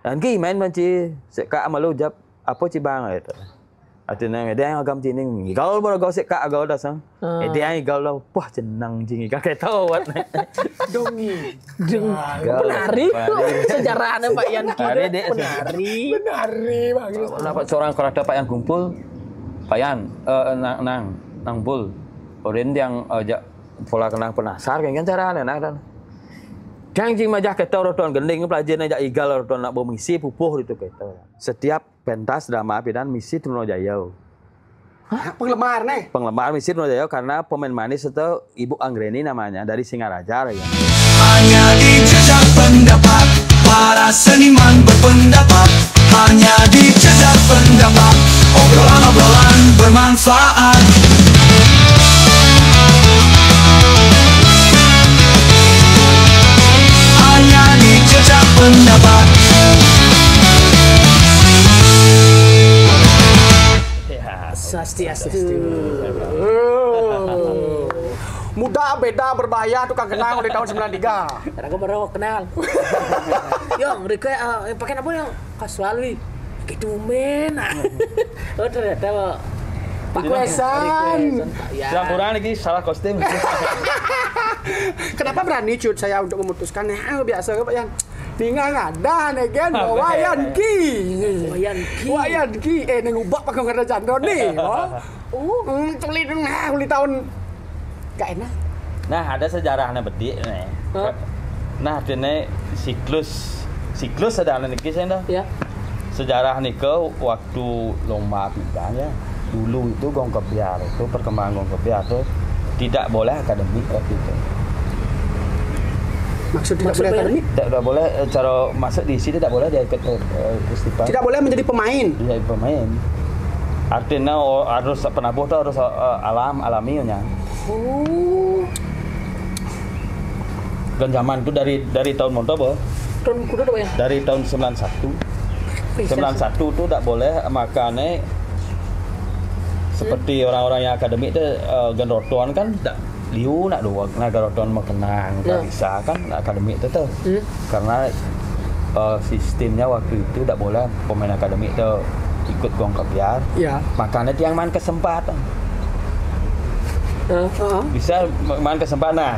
Dan ki main benci seka malu jap apa ci bang itu. Artinya dia yang agam cining. Gaul baru gaul seka gaul dasang. Dia yang gaul lah. Wah jenang jingi kakek tahu wat. Dongi. Penari. Sejarahnya Pak Yan penari. Penari bagus. Dapat seorang kerada Pak Yan kumpul. Pak Yan nang bul. Orang yang ajak pola kenang penasar kan caranya nak. Jangan majah kita roton gending pelajaran ajak igal roton nak bawa misi pupuh itu kita. Setiap pentas drama api dan misi Truno Jaya. Hah? Penggemar nih? Penggemar misi Truno Jaya karena pemain manis itu Ibu Anggreni namanya dari Singaraja ya. Hanya di jejak pendapat para seniman berpendapat. Hanya di jejak pendapat obrolan-obrolan bermanfaat. Hanya di jejak pendapat. Swastiastu. Muda beda berbahaya tukang kenang di tahun 93. Karena gue baru kenal. Yang mereka pakai apa yang kasual wi. Gitu men. Oh ternyata Pak Wesan. Campuran lagi salah kostum. Kenapa berani cut saya untuk memutuskan? Ya biasa Pak Yan. Tinggal ada nih kan Wayan Ki. Wayan Ki. Nengubak pakai karena Chandra nih. Tuli tahun gak enak. Nah ada sejarahnya bedik nih. Nah ini siklus ada nih saya ya. Sejarah nih ke waktu lomba pindahnya dulu itu gong kebiar itu perkembangan gong kebiar itu tidak boleh akademik waktu itu. Maksud tidak boleh akademik? Tidak boleh cara masuk di sini tidak boleh dia ikut festival. Tidak boleh menjadi pemain. Iya pemain. Artinya harus penabuh itu harus alaminya. Oh. Dan zaman itu dari tahun montobo. Tahun kuda apa ya? Dari tahun 91. 91 itu tidak boleh makanya seperti orang-orang yang akademik itu genroton kan tidak liu nak doang nak genroton mau kenang tak bisa kan akademik itu tuh karena sistemnya waktu itu tidak boleh pemain akademik itu ikut gong kebiar makanya tiang main kesempatan bisa main kesempatan. Nah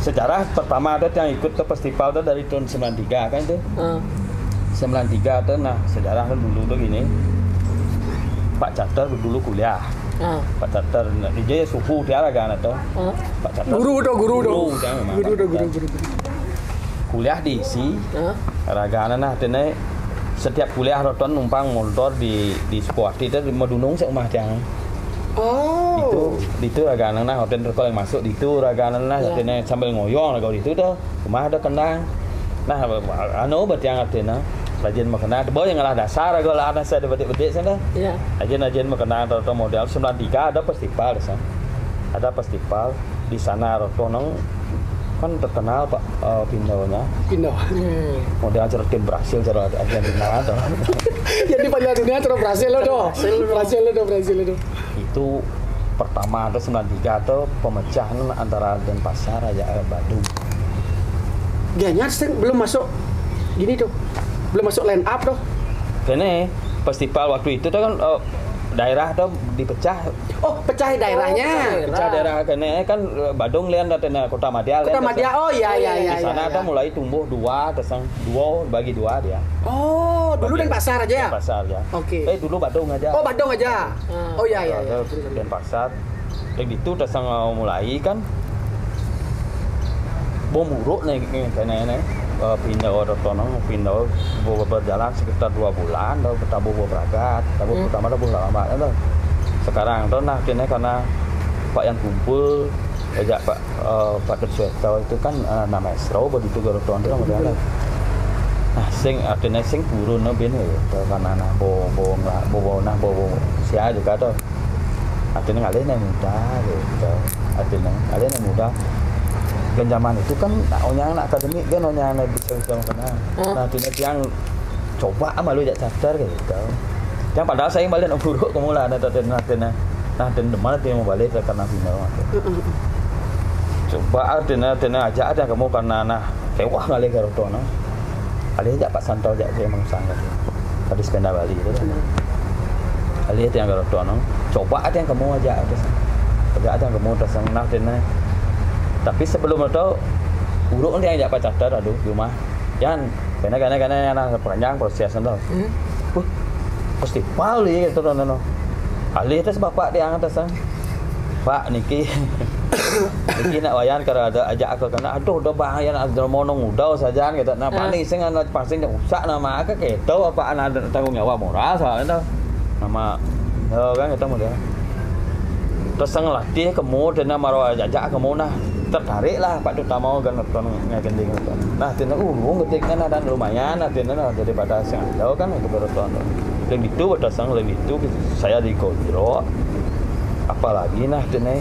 sejarah pertama ada yang ikut ke festival itu dari tahun 93 kan itu 93 itu nah sejarah dulu tuh gini. Pak Cater dulu kuliah. Pak Cater dia suku dia kan atau Pak Cater. Guru. Kuliah di isi. Ragana nah tene setiap kuliah roton numpang motor di Sukowati itu medunung seumah jang. Oh. Itu ragana nah hotel yang masuk di itu ragana nah tene sambil ngoyong kalau itu tuh rumah ada kendang. Nah anu berarti yang artinya rajin makan ada yang ngalah dasar kalau ada saya bedik sana. Iya. Rajin makan atau model 93 ada festival di sana. Ada festival di sana rotonong kan terkenal Pak Pindonya. Pindo. Model acara tim Brasil cara Argentina atau. Jadi pada dunia acara Brasil loh. Brasil loh. Itu pertama ada 93 atau pemecahan antara Denpasar Raja Badung. Ganya belum masuk gini tuh. Belum masuk line up tuh. Kene festival waktu itu tuh kan daerah tuh dipecah. Oh, pecah daerahnya. Pecah daerah kene kan Badung lian datena Kota Madya. Kota Madya. Oh iya. Di sana tuh mulai tumbuh dua bagi dua dia. Oh, dulu Denpasar aja ya? Denpasar ya. Oke. Dulu Badung aja. Oh, Badung aja. Oh iya. Denpasar. Yang itu dasang mulai kan bom urut nih kene pindah pindah berjalan sekitar 2 bulan lalu bertabuh beragak pertama lama itu sekarang tuh nah kini karena Pak yang kumpul ajak Pak Tersueto itu kan nama Esro begitu garoton itu modalnya nah sing artinya sing turun bin itu karena bo sia juga tuh artinya ngalih muda gitu artinya ngalih muda. Kan zaman itu kan anak akademik kan anak bisa kenal. Nah yang coba malu jak cacar gitu. Yang padahal saya balik nak buruk kemula nah demam dia mau balik karena Pino. Coba artinya aja ada kamu karena nah kewah kali garotono. Ali ajak Pak Santo ajak dia mengsang tadi. Tadi sepeda Bali itu kan. Ali itu yang kalau nong coba ada yang kamu ajak atas. Ada yang kamu atas nah dene. Tapi sebelum itu uruk dia ajak Pak Cadar aduh di rumah. Yan, karena panjang proses itu. Festival gitu no. Ali atas bapak dia atas. Pak niki nak wayan kalau ada ajak aku kena aduh udah bahaya nak monong udah saja gitu. Nah paling sing ana pasing usah nama aku keto apa ana tanggung jawab moral soalnya nama kan kita model. Terus ngelatih kamu dan maro ajak kamu nah tertarik lah Pak Duta mau kan nonton ngagending itu. Nah tina ngetiknya dan lumayan nah tina daripada sing jauh kan itu baru tonton. Dan itu pada sang lebih itu saya di Kodro apalagi nah tina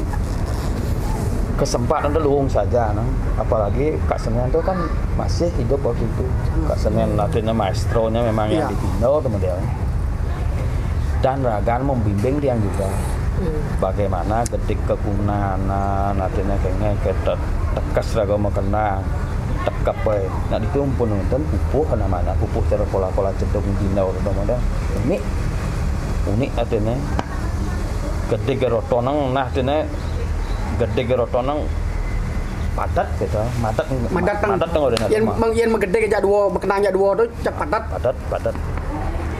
kesempatan itu luang saja nah. Apalagi Kak Senian itu kan masih hidup waktu itu. Kak Senian latihnya maestronya memang yang di Pino model. Dan Ragan membimbing dia juga bagaimana ketika kegunahan latihnya kayaknya kita tekas Raga mau kena tekap nah itu pun nonton pupuh namanya pupuh cara pola-pola cedung Pino model unik latihnya ketika rotonang nah latihnya gede gerotonang padat gitu madat yang megede aja dua berkenanya dua tuh cek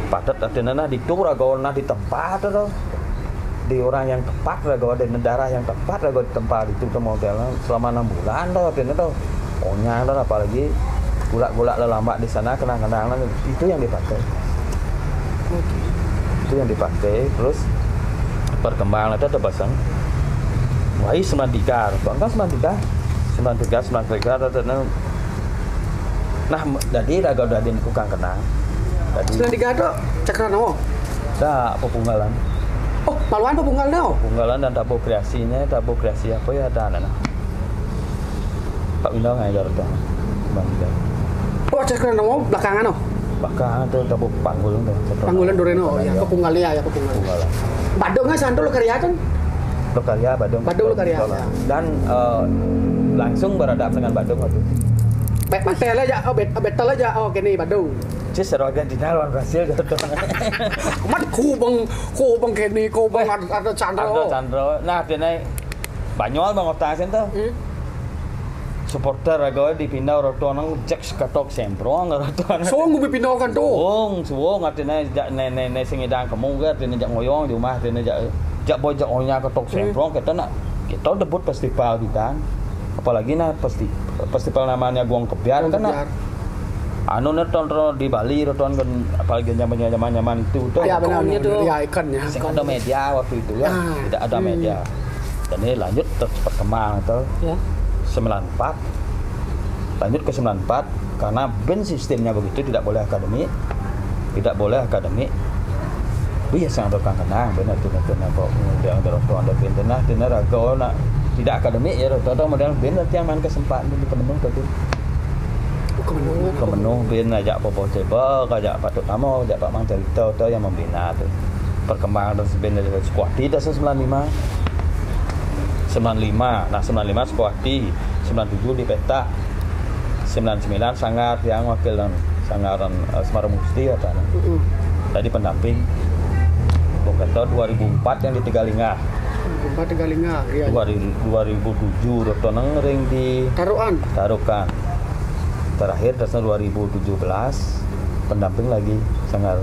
padat artinya di tur agak di tempat tuh di orang yang tepat agak di negara yang tepat agak di tempat itu tuh modelnya selama 6 bulan tuh artinya tuh pokoknya tuh apalagi gula lelama di sana kenang-kenang itu yang dipakai terus perkembangan itu pasang Wahai 93, bangga 93 nah jadi raga udah dilakukan kenang. 93 itu cakran no. Dah pepunggalan. Oh, paluan pepunggal no. Pepunggalan dan tabu kreasi apa ya ada anak. Pak Winda ngajar tuh. Oh, cakran no belakangan no. Belakangan tuh tabu panggulan tuh. Panggulan Doreno ya, pepunggalnya ya pepunggalan. Badongnya santo lo karya Badung Lokaria dan langsung beradab dengan Badung waktu itu. Betel aja, betel aja, kini Badung. Cis serogan di lawan Brasil gitu. Mat kubang kini ada Chandro. Nah dia Banyol bangotasin tuh. Supporter agak di pindah rotonang cek katok semprong rotonang. Suwung gue pindah kan tuh. Suwung artinya nenek singidang kamu gak artinya jak ngoyong di rumah artinya jak bojak onya ketok semprong kita debut festival kita apalagi nah festival namanya Guang Kebiar kan anu nonton di Bali nonton kan apalagi zaman itu tuh ya benar ya ikannya ada media waktu itu ya tidak ada media dan ini lanjut terus berkembang itu 94 lanjut ke 94 karena band sistemnya begitu tidak boleh akademik biasa ada kenang benar tuh kok yang ada benar raga tidak akademik ya rata-rata model benar yang main kesempatan di Kemenung tuh Kemenung benar ajak Popo Ceba ajak Pak Tutamo ajak Pak Mang Cerita tuh yang membina tuh perkembangan terus benar dari Squadi tahun 95 nah 95 Squadi 97 di Peta 99 Sanggar yang wakil Sanggaran Semarang Musti atau tadi pendamping Boketo 2004 yang di Tegalinga. 2004 iya. 2007 rotonang ring di Tarukan. Terakhir tahun 2017 pendamping lagi Sanggar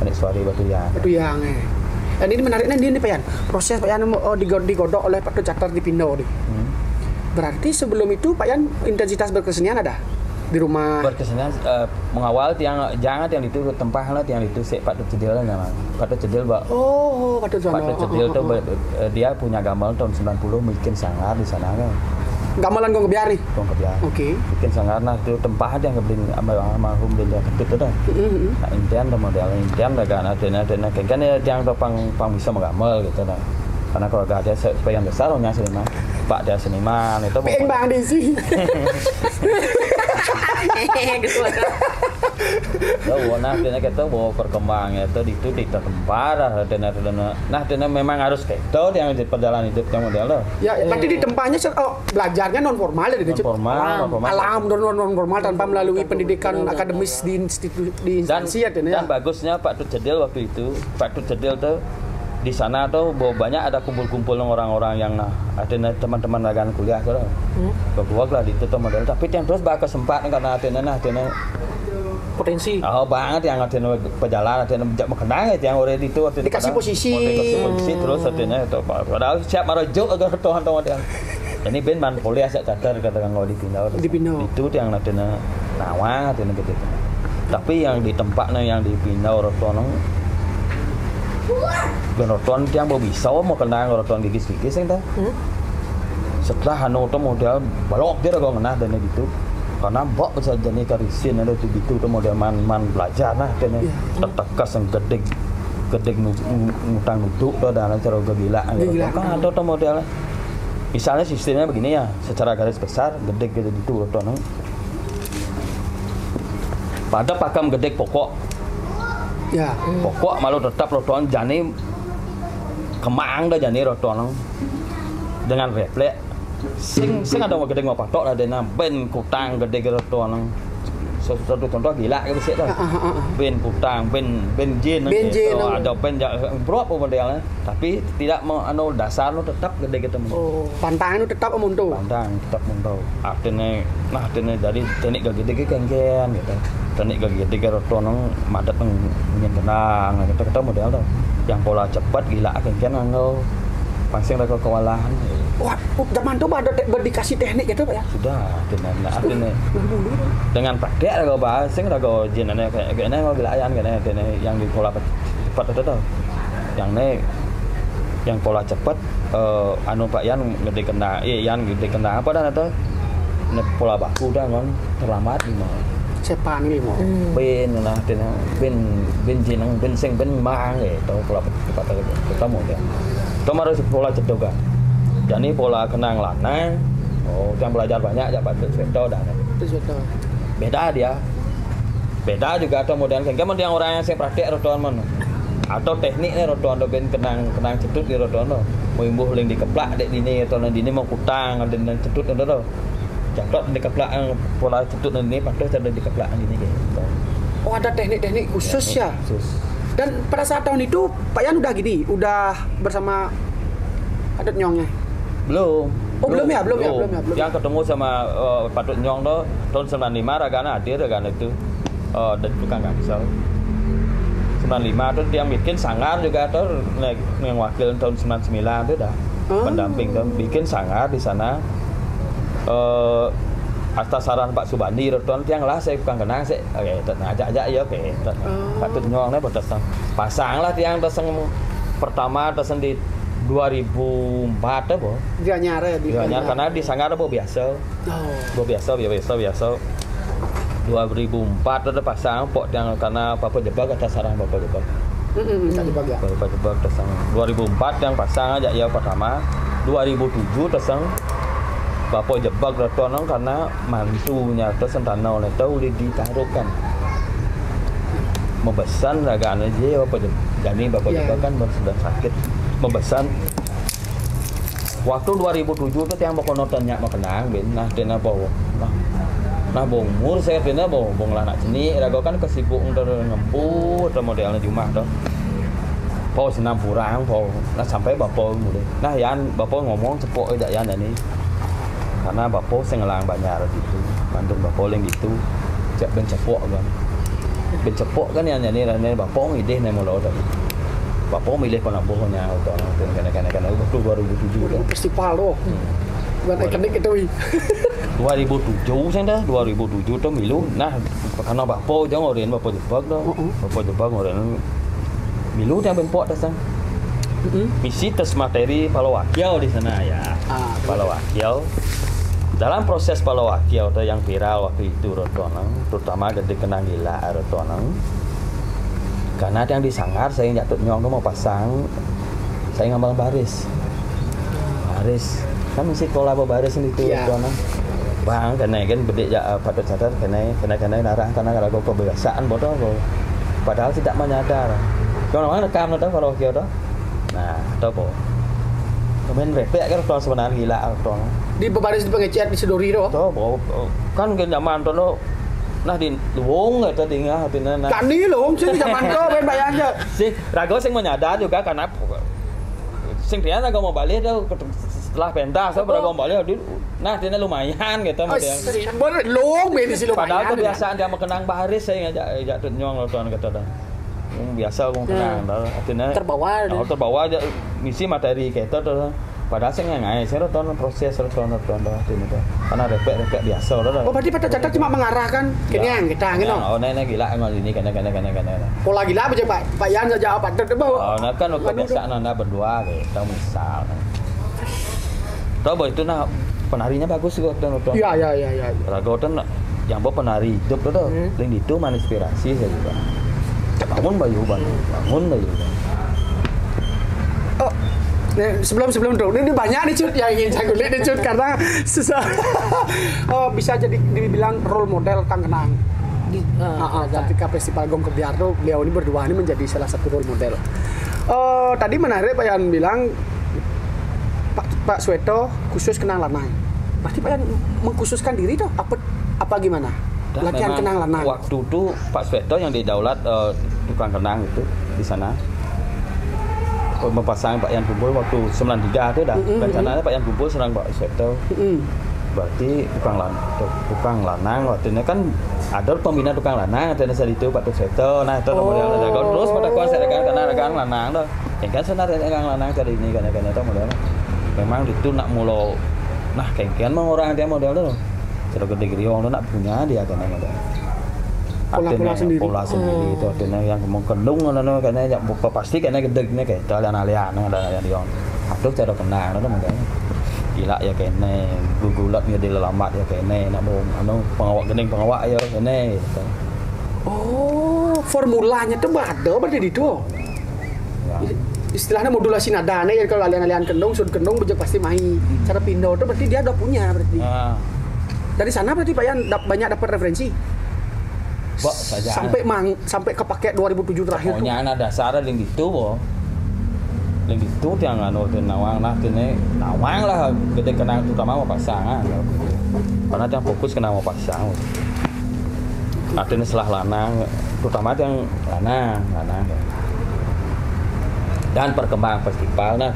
Anik Suari Batu Yang. Dan ini menariknya ini Pak Yan. Proses Pak Yan digodok oleh Pak Catar di Pindo nih. Berarti sebelum itu Pak Yan intensitas berkesenian ada? Di rumah berkesenian mengawal tiang jangan yang itu tempatnya yang itu Pak Cedil namanya Pak Cedil Pak Cedil tuh dia punya gamelan tahun 90 bikin sanggar di sana kan gamelan Gong Kebiar bikin sanggar nah itu tempatnya yang ngebeli almarhum dia ketut itu nah intian model intian dagan ada kan yang pang bisa menggamel gitu nah karena keluarga dia yang besar punya seniman Pak dia seniman itu Bang Desi Nah, dene kita bawa perkembangan itu di tempat nah dene memang harus gitu yang di perjalanan hidup yang model tuh. Ya, berarti di tempatnya belajarnya non formal ya, formal, alam non formal tanpa melalui pendidikan akademis di instansi ya, dan bagusnya Pak Tut Jedil waktu itu, Pak Tut Jedil tuh di sana tuh banyak ada kumpul-kumpul orang-orang yang ada teman-teman lagan kuliah tuh. Bagus lah di itu model, tapi yang terus bakal kesempatan karena ada potensi. Oh banget yang ada perjalanan, ada mengenang yang udah itu dikasih posisi terus adanya itu padahal siap merujuk agar tuhan-tuhan dia. Ini ben man kuliah saya cadar katakan kalau di Pinau. Itu yang ada nawang ada gitu. Tapi yang di tempatnya yang di Pinau rotonong roton yang mau bisa mau kenang roton gigis-gigis yang setelah anu itu model balok dia kalau kena dan gitu. Karena mbok bisa jadi karisin ada tuh gitu tuh model man belajar nah kene tetekas yang gede ngutang nutuk tuh dan cara gila kan ada tuh modelnya misalnya sistemnya begini ya secara garis besar gede gitu tuh pada pakam gede pokok ya pokok malu tetap roton jani kemang dah jani roton dengan refleks sing ada mau gede mau patok ada ben kutang gede roton satu contoh gila gitu sih tuh ben kutang ben jin ada ben berapa modelnya tapi tidak mau anu dasar lu tetap gede gitu pantang itu tetap muntul artinya dari teknik gede kengken gitu teknik gede roton madat ingin tenang gitu kita model tuh yang pola cepat gila kengken anu pasang reka kewalahan. Wah, zaman itu ada berdikasih teknik gitu Pak ya? Sudah, dengan praktek reka pasang reka jenane kayaknya mau bilayan kayaknya yang di pola cepat itu tuh. Yang pola cepat anu Pak Yan gede kena apa dan itu pola baku dah kan terlambat lima. Sepan lima. Ben nah ben jenang ben sing ben mang gitu pola cepat kita mau dia. Itu harus pola cedoga. Jadi pola kenang lanang. Yang belajar banyak ya Pak Seto dan. Beda dia. Beda juga atau model kan yang orang yang saya praktek rotoan mana. Atau tekniknya rotoan do ben kenang cedut di rotoan do. Mau imbuh ling dikeplak dek dini atau dini mau kutang ada cedut itu do. Jatuh dikeplak pola cedut ini patut ada dikeplak ini gitu. Oh ada teknik-teknik khusus ya. Khusus. Dan pada saat tahun itu Pak Yan udah bersama Patut Nyongnya? Belum. Belum ya. Yang ketemu sama Patut Nyong tuh tahun 95 ragana hadir ragana itu dan tukang gangsal. 95 tuh dia bikin sangar juga tuh yang wakil tahun 99 itu dah pendamping tuh bikin sangar di sana. Atas saran Pak Subandi roton tiang lah saya bukan kenang saya ajak ya Patut Nyong nih pasang lah tiang teseng pertama teseng di 2004 apa? Dia nyar karena di Sanggar apa biasa. Biasa. 2004 ada pasang pok yang karena Bapak Jebak ada saran Bapak Jebak. Bapak Jebak teseng 2004 yang pasang aja ya pertama 2007 teseng Bapak Jebak rotonong karena mantunya tersentanau oleh tahu ditaruhkan membesan ragaan aja Bapak Jebak. Jadi Bapak Jebak kan sudah sakit membesan. Waktu 2007 tuh yang mau nontonnya mau kenang ben nah dena bawa. Nah umur saya dena bawa anak seni raga kan kesibuk ngemput modelnya di rumah tuh. Pau senam kurang pau. Nah sampai Bapak mulai. Nah Yan Bapak ngomong cepok aja Yan ini. Karena Bapak saya ngelang banyak gitu, bantu Bapak yang gitu, cek ben cepok kan yang nyanyi Bapak ide nih mau tadi, Bapak milih penabuhnya atau karena waktu 2007 kan. Festival loh, bukan ikonik itu. 2007 saya dah, 2007 tuh milu, nah karena Bapak jangan ngorin Bapak Jebak tuh, Bapak Jebak ngorin milu yang ben pok dasang. Misi tes materi Palawakiau di sana ya, Palawakiau. Dalam proses Palawakiau yang viral waktu itu rotonang, terutama gede kenang gila rotonang. Karena yang di Sanggar saya Patut Nyong tuh mau pasang, saya ngambil baris, kan mesti pola baris itu rotonang. Bang, kene kan bedik ya pada sadar kene narah karena kalau kebiasaan bodoh. Padahal tidak menyadar. Kalau orang rekam itu kalau kira đó. Nah, itu po. Kemudian repek kan orang sebenarnya gila orang. Di baris di pengecet di sedori itu. Tuh, kan ke zaman tuh nah di luung itu tinggal hatinya. Kan di luung sih zaman itu ben bayangnya. Si Rago sing menyadar juga karena sing dia mau balik tuh setelah pentas saya Rago balik nah dia lumayan gitu model. Bener luung di sini lumayan. Padahal kebiasaan dia mengenang baris saya ngajak nyong tuan kata dah. Biasa aku kenang dah artinya terbawa aja misi materi kita tuh. Padahal saya nggak saya tuh proses tuan ini tuh karena repek biasa lah. Oh berarti pada catat cuma mengarahkan kenyang kita gitu. Oh nenek gila emang ini kena. Pola gila aja Pak Yan saja apa ter oh nah kan kebiasaan anda berdua gitu misal. Tahu itu nah penarinya bagus kok tuan. Iya. Rago tuh yang bawa penari hidup tuh link itu menginspirasi saya juga. Bangun bayu. Oh, sebelum ini banyak nih Cut yang ingin saya kulik nih Cut karena bisa jadi dibilang role model Kang Kenang. Ketika Festival Gong Kebiar tuh beliau ini berdua ini menjadi salah satu role model. Tadi menarik Pak Yan bilang Pak Sweto khusus kenang lanang. Berarti Pak Yan mengkhususkan diri tuh apa gimana? Latihan kenang lanang. Waktu itu Pak Sweto yang didaulat tukang kenang itu di sana. Mempasang Pak Yan Kumpul waktu 93 itu dah. Rencananya Pak Yan Kumpul serang Pak Sweto. Berarti tukang lanang waktu itu kan ada pembina tukang lanang ada saat itu Pak Sweto. Nah itu model ada terus pada konsep karena rekan lanang tuh. Kan sebenarnya rekan lanang tadi ini karena itu model. Memang itu nak mulo nah kengkian mau orang dia model tuh. Kalau gede orang tu nak punya dia kan ada. Pola sendiri. Pola sendiri itu artinya yang mau kendung karena yang pasti karena gede ni kayak alian ada yang dia. Aduh cara kenal tu makanya. Gila ya kene, gugulat dia dilelamat ya kene, nak mau pengawak gening pengawak ya kene. Oh, formulanya tu ada berarti itu. Istilahnya modulasi nada nih kalau alian kendung, sud kendung bejek pasti main. Cara pindo tu berarti dia udah punya berarti. Dari sana berarti Pak Yan banyak dapat referensi. Sampai kepake 2007 terakhir. Pokoknya anak dasar link itu, link itu yang anu nawang nah ini nawang lah gede kenang terutama mau pasangan. Karena yang fokus kenang mau pasang. Artinya setelah lanang, terutama yang lanang. Dan perkembangan festival nah.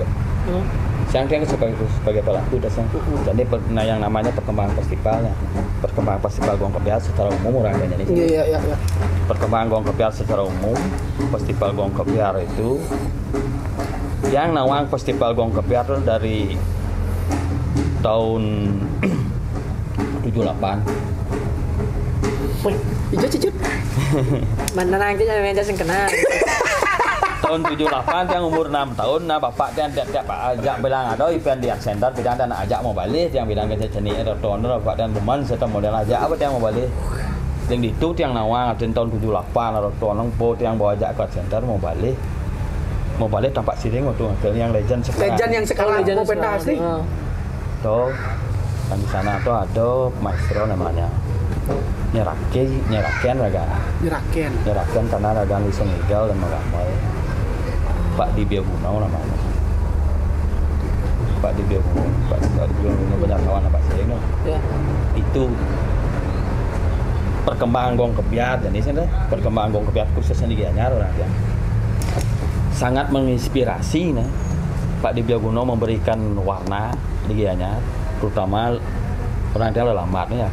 Yang sebagai pelaku dasar. Jadi yang namanya perkembangan festivalnya. Perkembangan festival Gong Kebiar secara umum orang ini. Iya. Perkembangan Gong Kebiar secara umum, festival Gong Kebiar itu yang nawang festival Gong Kebiar dari tahun 78. Wih, cicut. Mana nanti yang sing kenal. Tahun 78 yang umur 6 tahun nah bapak dia tiap ajak bilang ada event di center bilang dan ajak mau balik yang bilang ke seni ada tahun bapak dan teman serta model ajak apa yang mau balik yang itu yang nawang tahun 78 ada tahun yang bawa ajak ke center mau balik tampak siring waktu yang legend sekarang legend mau pentas nih tuh kan di sana tuh ada maestro namanya nyeraken karena ragan Wisung Igal dan Magamai Pak Dibia Gunau namanya Pak Dibia Gunau banyak kawan Pak Sering itu perkembangan Gong Kebiar jadi sih perkembangan Gong Kebiar khususnya di Gianyar orang yang sangat menginspirasi nah Pak Dibia Gunau memberikan warna di Gianyar terutama orang dia lambat ya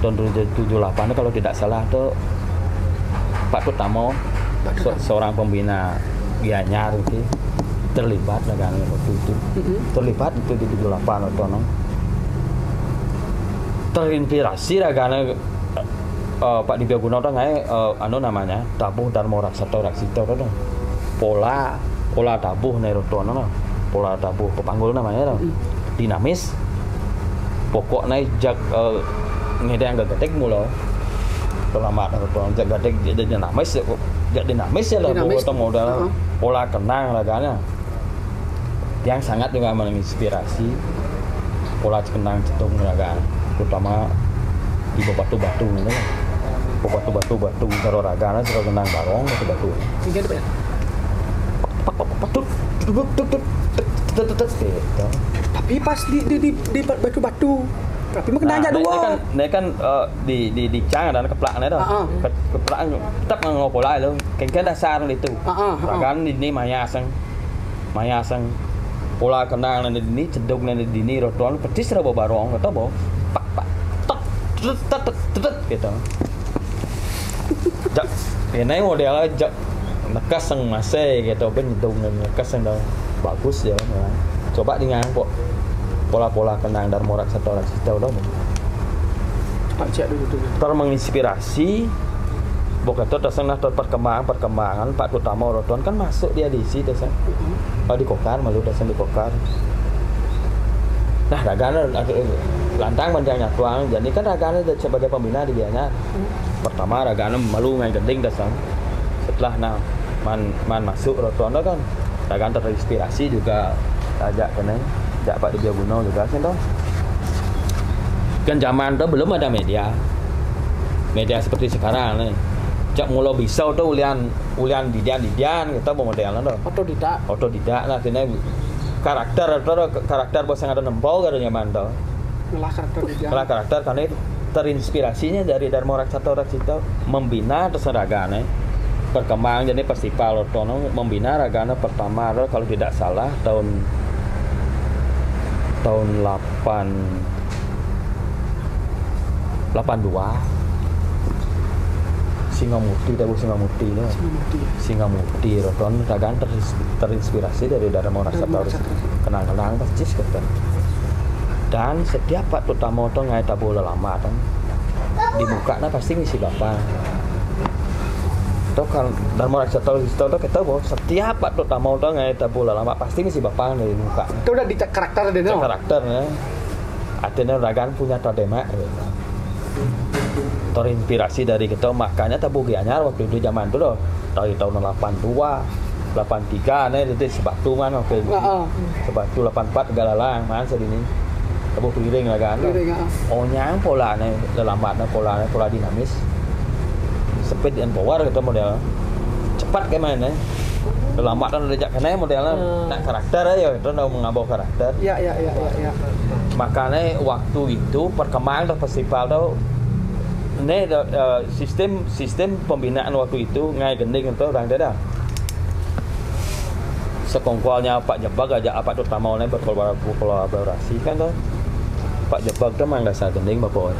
tahun 78 kalau tidak salah tuh Pak Kutamo seorang pembina Gianyar itu terlibat dengan waktu itu terlibat itu di 78 atau terinspirasi dengan Pak Dibia Gunau tuh anu namanya tabuh Dharma Raksito tuh pola tabuh nerotono pola tabuh pepanggul namanya dinamis pokoknya jak ngedang gede mulu lama atau jak gede dinamis ya lah buat modal pola kenang laganya yang sangat juga menginspirasi pola kenang cetung laga terutama di batu-batu ini batu karo ragana karo kenang barong batu-batu Ini apa ya? Tapi pas di batu-batu tapi mah kena aja dua. Ini kan di cang dan keplaknya dah. Keplak tetap ngopolai lo. Kan dasar itu. Ragan ini mayasang pola kenang dan ini cedok dan ini roton petis ra barong atau bo. Pak tet gitu. Jak ini modelnya jak nekas yang masih gitu ben dong nekas yang dah bagus ya. Coba dengan kok pola-pola kenang dan morak satu orang situ dah. Pak cek dulu tuh. Menginspirasi bokato dasang nah perkembangan Pak Utama Roton kan masuk dia di sini dasang. Di Kokar malu dasang di Kokar. Nah, ragana lantang panjangnya tuang. Jadi kan ragana sebagai pembina di Gianyar. Pertama ragana malu ngai gending dasang. Setelah man masuk Roton kan ragana terinspirasi juga ajak kenang. Jak Pak Dibia Guno juga kan toh. Kan zaman tuh belum ada media seperti sekarang nih. Jak mula bisa tuh ulian didian kita mau modelnya tuh. Otodidak lah kena karakter bos yang ada nempel kada nyaman tuh. Malah karakter karena terinspirasinya dari Dharma Raksasa membina terseragana perkembangan jadi festival Roton membina ragana pertama kalau tidak salah tahun 82 Singamuti Roton ragan terinspirasi dari Dharma Raksasa kenang-kenang percis kata. Dan setiap Pak Utama itu ngai tabu lama kan dibukanya pasti ngisi bapak. Itu kan Dharma Raksasa itu kita bahwa setiap Pak Utama itu ngai tabu lama pasti ngisi bapak dari muka. Itu udah di karakter dia no. Karakternya. Artinya ragan punya tadema. Terinspirasi dari kita makanya tabu Gianyar waktu itu zaman itu loh. Dari tahun 82, 83 nih itu sebatu kan oke. Sebatu 84 galalang man sedini. Tabu piring lah kan. Nyang pola nih lambatnya pola dinamis. Speed and power gitu model. Cepat kayak mana? Lambatnya udah jakane modelnya nak karakter ya itu udah mengambil karakter. Ya. Makanya waktu itu perkembangan festival tuh ini sistem pembinaan waktu itu ngai gending itu orang dah. Sekongkolnya Pak Jebak aja Pak Utama ini berkolaborasi kan tuh. Pak Jebak tuh mang dasar gending bapak.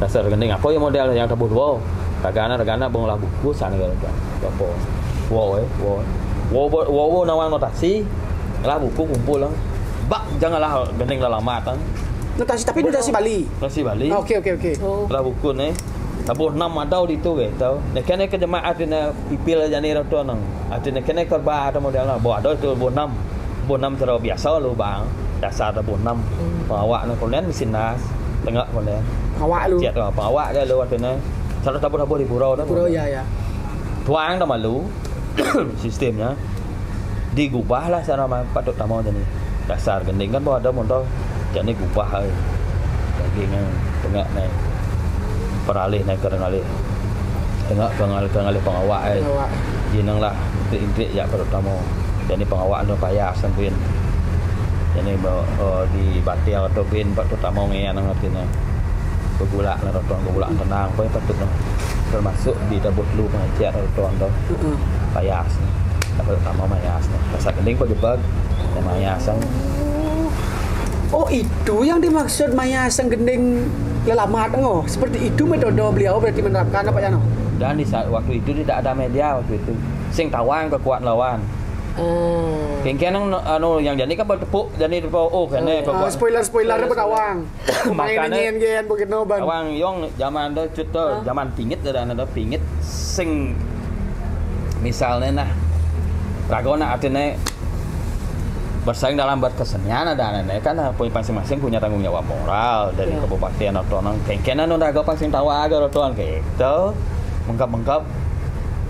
Dasar gending apa ya model yang terburu wow. Ragana bonglah buku sana gitu bapak. Wow nawang notasi lah buku kumpul lah. Bak janganlah gending lama kan. Notasi tapi notasi Bali. Oke. Lah buku nih. Tabuh 6 ada di tu gitu. Nek kene ke jemaah dina pipil jani roto nang. Artinya kene kerba ada modelnya. Bo ada itu bo 6 cara biasa lu bang. Dasar tabuh 6. Pengawak nang konen mesin nas. Tengah konen. Pengawak lu. Ciat pengawak dia lu artinya. Cara tabuh di pura dah. Pura ya. Tuang dah malu. Sistemnya digubahlah cara Pak Utama jani. Dasar gending kan bo ada motor jadi gubah ai. Dagingnya tengah naik. Peralih naik ke ngalih. Tengah ke ngalih pengawak ai. Jinang lah intrik ya Pak Utama. Jadi pengawak anu payah sampein. Jadi di batil atau bin Pak Utama ngean ngertina. Begulak lah roton begulak tenang poe patut termasuk di tabut lu pengajian roton to. Payah. Pak Utama mayas. Rasa gending Pak Jebak mayasang. Oh itu yang dimaksud mayasang gending lelamat ngoh. Seperti itu metode beliau berarti menerapkan apa ya no? Dan di saat waktu itu tidak ada media waktu itu. Sing tawang kekuatan lawan. Kengkenang anu yang jadi kan bertepuk jadi kene spoiler bertawang. Makanya gen begitu ban. Tawang yong zaman itu cut zaman pingit ada pingit sing misalnya nah ragona artinya bersaing dalam berkesenian ada kan masing-masing punya tanggung jawab moral dari kabupaten atau nang kengkenan raga pasing tawa agar rotoan gitu mengkap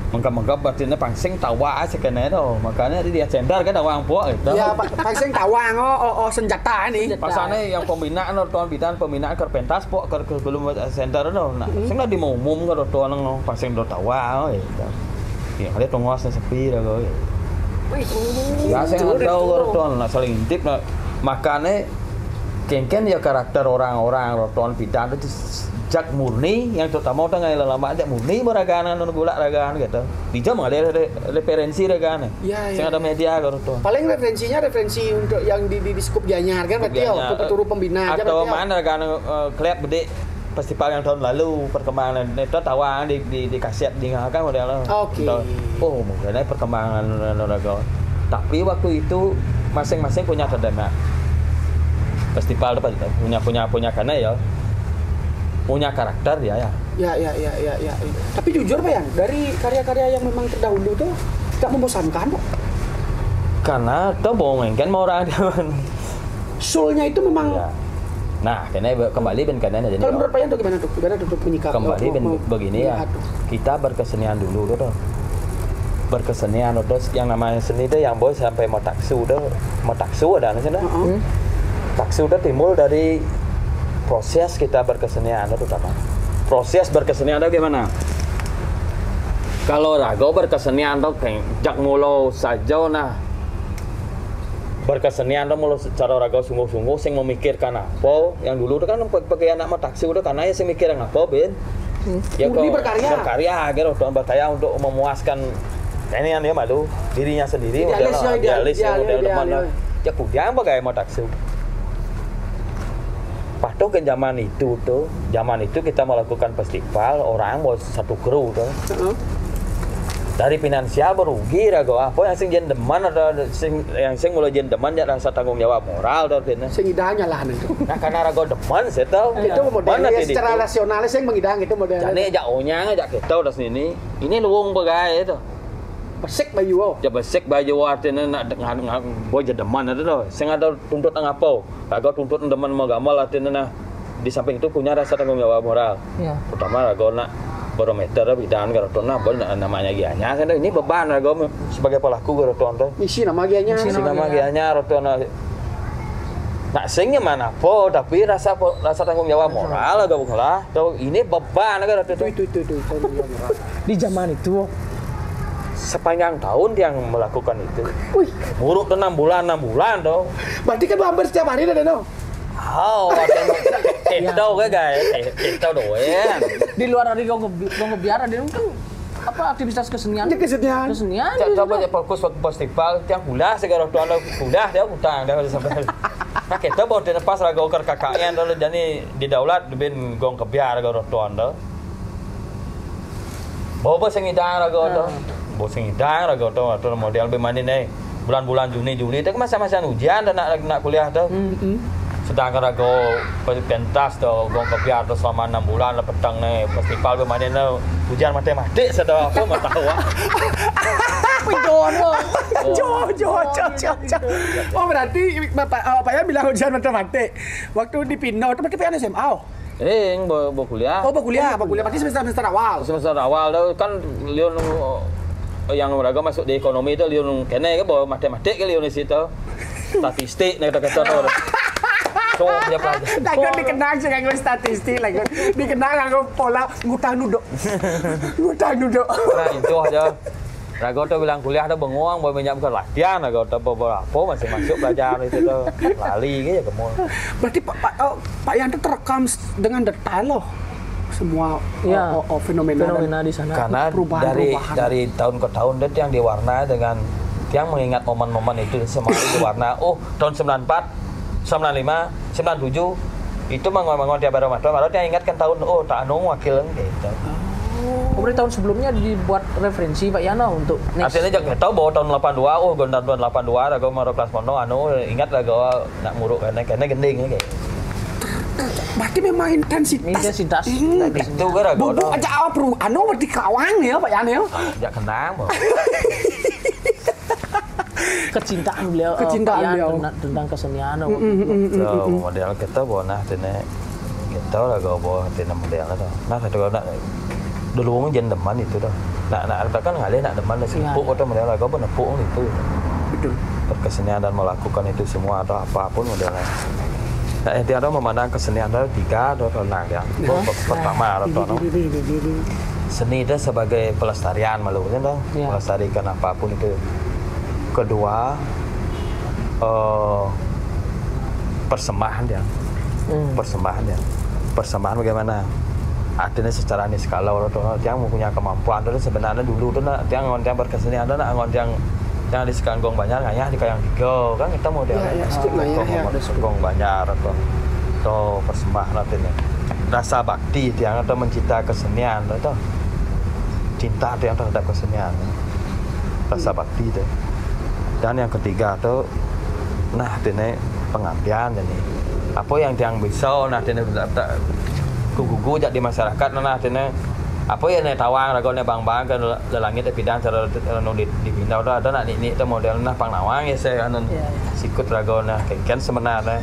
menggap-menggap berarti pangsing tawa aja kene tuh. Makanya dia cendar kan awang puak gitu. Ya, pangsing tawang senjata ini. Pasane yang pembinaan rotoan pembinaan kerpentas puak belum cendar tuh. Nah, sing lah diumum ke rotoan nang pangsing do tawa gitu. Ya ada tongos sepi dah kau. Ya saya nggak tahu rotoan nak saling intip nak makanya kengken ya karakter orang-orang rotoan bidan itu jak murni yang terutama orang yang lama jak murni beraganan non gula ragaan gitu. Dijam ada referensi ragaan. Ya, Sing ada media kalau tuh. Paling referensi untuk yang di skup Gianyar kan berarti untuk peturu pembina aja atau berarti. mana ragaan klub gede festival yang tahun lalu perkembangan itu tawang di kaset di kan model. Oke. Oh, mungkin perkembangan ragaan. Tapi waktu itu masing-masing punya tema. Festival punya karena ya punya karakter ya. Ya. Tapi jujur Pak Yan, dari karya-karya yang memang terdahulu tuh tidak membosankan kok. Karena tuh bohong kan mau orang Soulnya itu memang. Ya. Nah, karena kembali ben karena jadi. Kalau menurut Pak Yan tuh gimana tuh? Gimana tuh menyikapi? Kembali begini ya. Kita berkesenian dulu tuh. Berkesenian terus yang namanya seni itu yang boy sampai mau taksu ada nasi dah. Taksu itu timbul dari proses kita berkesenian itu terutama. Proses berkesenian itu gimana? Kalau rago berkesenian tuh kayak jak mulu saja nah berkesenian tuh mulu secara rago sungguh-sungguh sing memikirkan apa yang dulu itu kan pakai anak mau taksu itu karena ya sing mikirin apa ben. Ya kok berkarya gitu berkarya untuk memuaskan ini yang dia malu dirinya sendiri idealis yang model teman ya kudang pakai mau taksu. Patuh ke zaman itu kita melakukan festival orang mau satu kru tuh. Dari finansial berugi rago apa yang sing jen deman atau yang sing mulai jen deman ya rasa tanggung jawab moral tuh dene. Sing idahnya lah itu. Nah karena rago deman saya tahu itu modelnya secara rasionalis yang mengidang itu modelnya. Jane jauhnya ngajak kita udah sini. Ini luwung bagai itu. Besek bayu. Ya besek bayu artinya nak boy deman itu tuh. Sing ada tuntut ngapo. Rago tuntut deman mau gamal artinya nah di samping itu punya rasa tanggung jawab moral. Iya. Pertama rago nak barometer bidan garotona namanya gianya kan ini beban rago sebagai pelaku garotona isi nama gianya rotona nak singnya mana po tapi rasa tanggung jawab moral agak bukanlah tuh ini beban garotona itu di zaman itu sepanjang tahun dia yang melakukan itu buruk 6 bulan tuh berarti kan hampir setiap hari ada no. Oh, kita guys, kita doyan. Di luar dari gong kebiaran dia kan apa aktivitas kesenian? Kesenian. Coba ya fokus waktu festival tiang ulah segala tuan udah dia utang dia sampai. Nah kita bawa dia pas rago ker KKN lalu jadi di daulat ben gong kebiar rago tuan dah. Bawa sing idang rago tuh. Bawa sing idang rago tuh atau model bemani nih bulan-bulan Juni Juli itu masa-masa ujian dan nak kuliah tuh. Sedangkan rago pentas tuh gong kebiar tuh selama 6 bulan lah petang nih festival bermain nih ujian matematik sedang aku nggak tahu Oh berarti Pak ya bilang ujian matematik waktu di Pino itu berarti Pak SMA mau kuliah berarti semester awal tuh kan liun yang rago masuk di ekonomi itu liun kene kan bawa matematik kan liun di situ statistik nih kata tuh so dia pelajar. Lagu dikenang sih nganggo statistik, lagu dikenang nganggo pola ngutang duduk. Nah itu aja. Rago tuh bilang kuliah tuh bengong, mau banyak bukan latihan, rago tuh apa masih masuk belajar itu tuh lali gitu kemul. Berarti Pak Yan tuh terekam dengan detail loh semua fenomena di sana. Karena dari tahun ke tahun itu yang diwarna dengan yang mengingat momen-momen itu semua diwarna. Oh tahun 94 95, 97 itu mangon tiap Ramadan, baru dia ingatkan tahun tak anu wakil gitu. Berarti tahun sebelumnya dibuat referensi Pak Yana untuk next. Artinya jangan tahu bahwa tahun 82, gondan tahun 82 rago maro kelas mono ingat rago nak muruk karena gending gitu. Berarti memang intensitas. Itu kan rago. Bukan aja berarti kawang ya Pak Yana ya. Ya kenang, Bang. Kecintaan beliau tentang kesenian. Model kita bawa nah tene kita lah bawa tene model itu. Nah satu nak dulu jen deman itu dah. Nak kan ngalih nak deman dah sibuk atau model lagu pun nepuk itu. Betul. Berkesenian dan melakukan itu semua atau apapun modelnya. Nah, dia ada memandang kesenian ada 3 atau renang ya. Pertama atau seni itu sebagai pelestarian malunya dah. Melestarikan apapun itu. Kedua persembahan dia. Persembahan bagaimana? Artinya secara niskala orang yang mempunyai kemampuan itu sebenarnya dulu tuh yang ngontiang berkesenian ada ngon yang di Sekangkong Banjar ngayah di Kayang Tiga kan kita model Sekangkong Banjar atau persembahan artinya rasa bakti yang atau mencinta kesenian itu cinta yang terhadap kesenian rasa bakti itu. Dan yang ketiga tuh artinya pengabdian ini apa yang bisa artinya gugu jadi masyarakat artinya apa ya nih tawang ragone bang kan langit epidan cara di Bintau ada nak ini itu modelnya pangnawang ya saya sikut ragone kan sebenarnya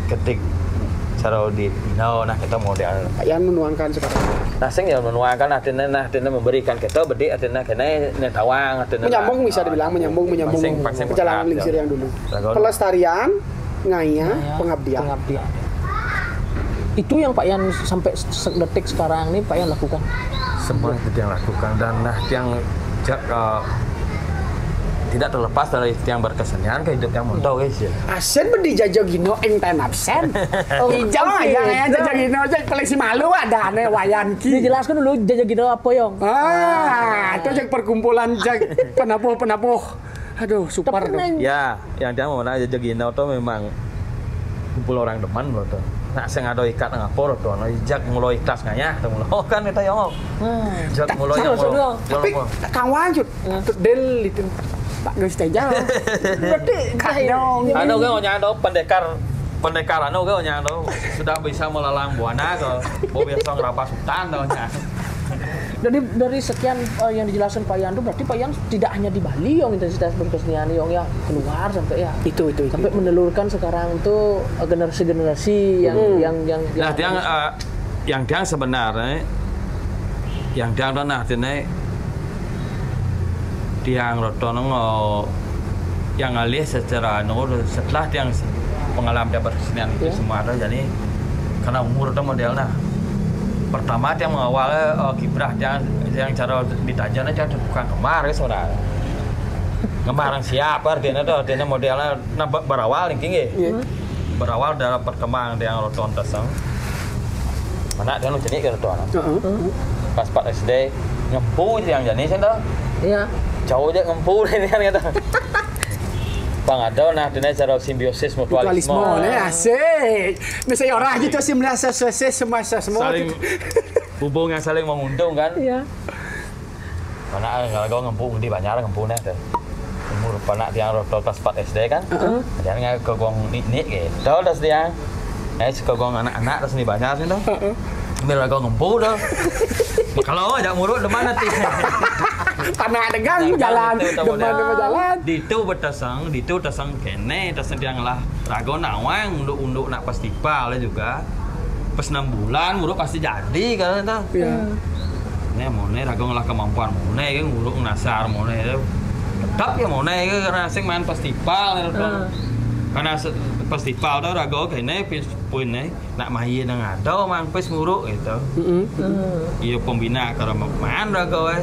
ketik cara di Bintau kita model yang menuangkan sekarang sing yang menuangkan artinya memberikan kita bedi artinya kena nih tawang artinya menyambung bisa dibilang menyambung perjalanan lingsir yang dulu pelestarian ngaya pengabdian. Itu yang Pak Yan sampai detik sekarang ini Pak Yan lakukan. Semua itu yang lakukan dan yang tidak terlepas dari yang berkesenian ke hidup yang montau guys ya. Asen bedi jajo gino ing ten absen. Oh hijau aja ya jajo gino aja koleksi malu ada ane wayan ki. Dijelaskan dulu jajo gino apa yong? Itu jak perkumpulan jak penapuh. Aduh super dong. Ya, yang dia mau jajo gino itu memang kumpul orang depan loh tuh. Nak saya ngado ikat ngapor tuh, jak mulai tas ngaya, oh kan kita yang jak mulai tapi Kang Wanjut, del itu Pak Gus Teja, berarti kadang. Anu kan orang do pendekar anu kan orang do sudah bisa melalang buana ke, bawa biasa ngerapas hutan do nya. Dari sekian yang dijelaskan Pak Yan, berarti Pak Yan tidak hanya di Bali yang intensitas berkesenian yang ya keluar sampai ya itu sampai menelurkan sekarang tuh generasi yang yang sebenarnya yang artinya tiang rotono yang alih secara setelah tiang pengalaman dia berkesenian itu semua ada jadi karena umur itu modelnya pertama dia mengawal kiprah yang cara ditajana cara bukan kemar ya saudara kemar yang siap artinya modelnya berawal berawal dari perkembangan yang roton tesang mana dia nu jenis ke roton pas 4 SD ngempu yang jenis itu iya jauh aja ngempu ini kan kata Bang ada artinya cara simbiosis mutualisme. Asik. Misalnya orang gitu sih merasa semua saling hubung yang saling menguntung kan. Iya. Mana kalau ngempung di Banjar ngempungnya tuh. Umur panak tiang kelas 4 SD kan. Jangan ke gong nik gitu terus dia. Ke gong anak-anak terus di Banjar sih tuh. Ambil kau ngempung dah. Kalau ajak murut di mana tuh? Tanah degang jalan, jalan. Ditu tesang kene, tesang dia lah rago nawang unduk nak festival juga. Pas 6 bulan murut pasti jadi kan itu. Iya. Ini mone rago lah kemampuan mone kan murut nasar mone tetap ya mone karena sing main festival karena festival tuh rago kene punya nak main nang ada mang pes muruk gitu. Iya pembina kalau main rago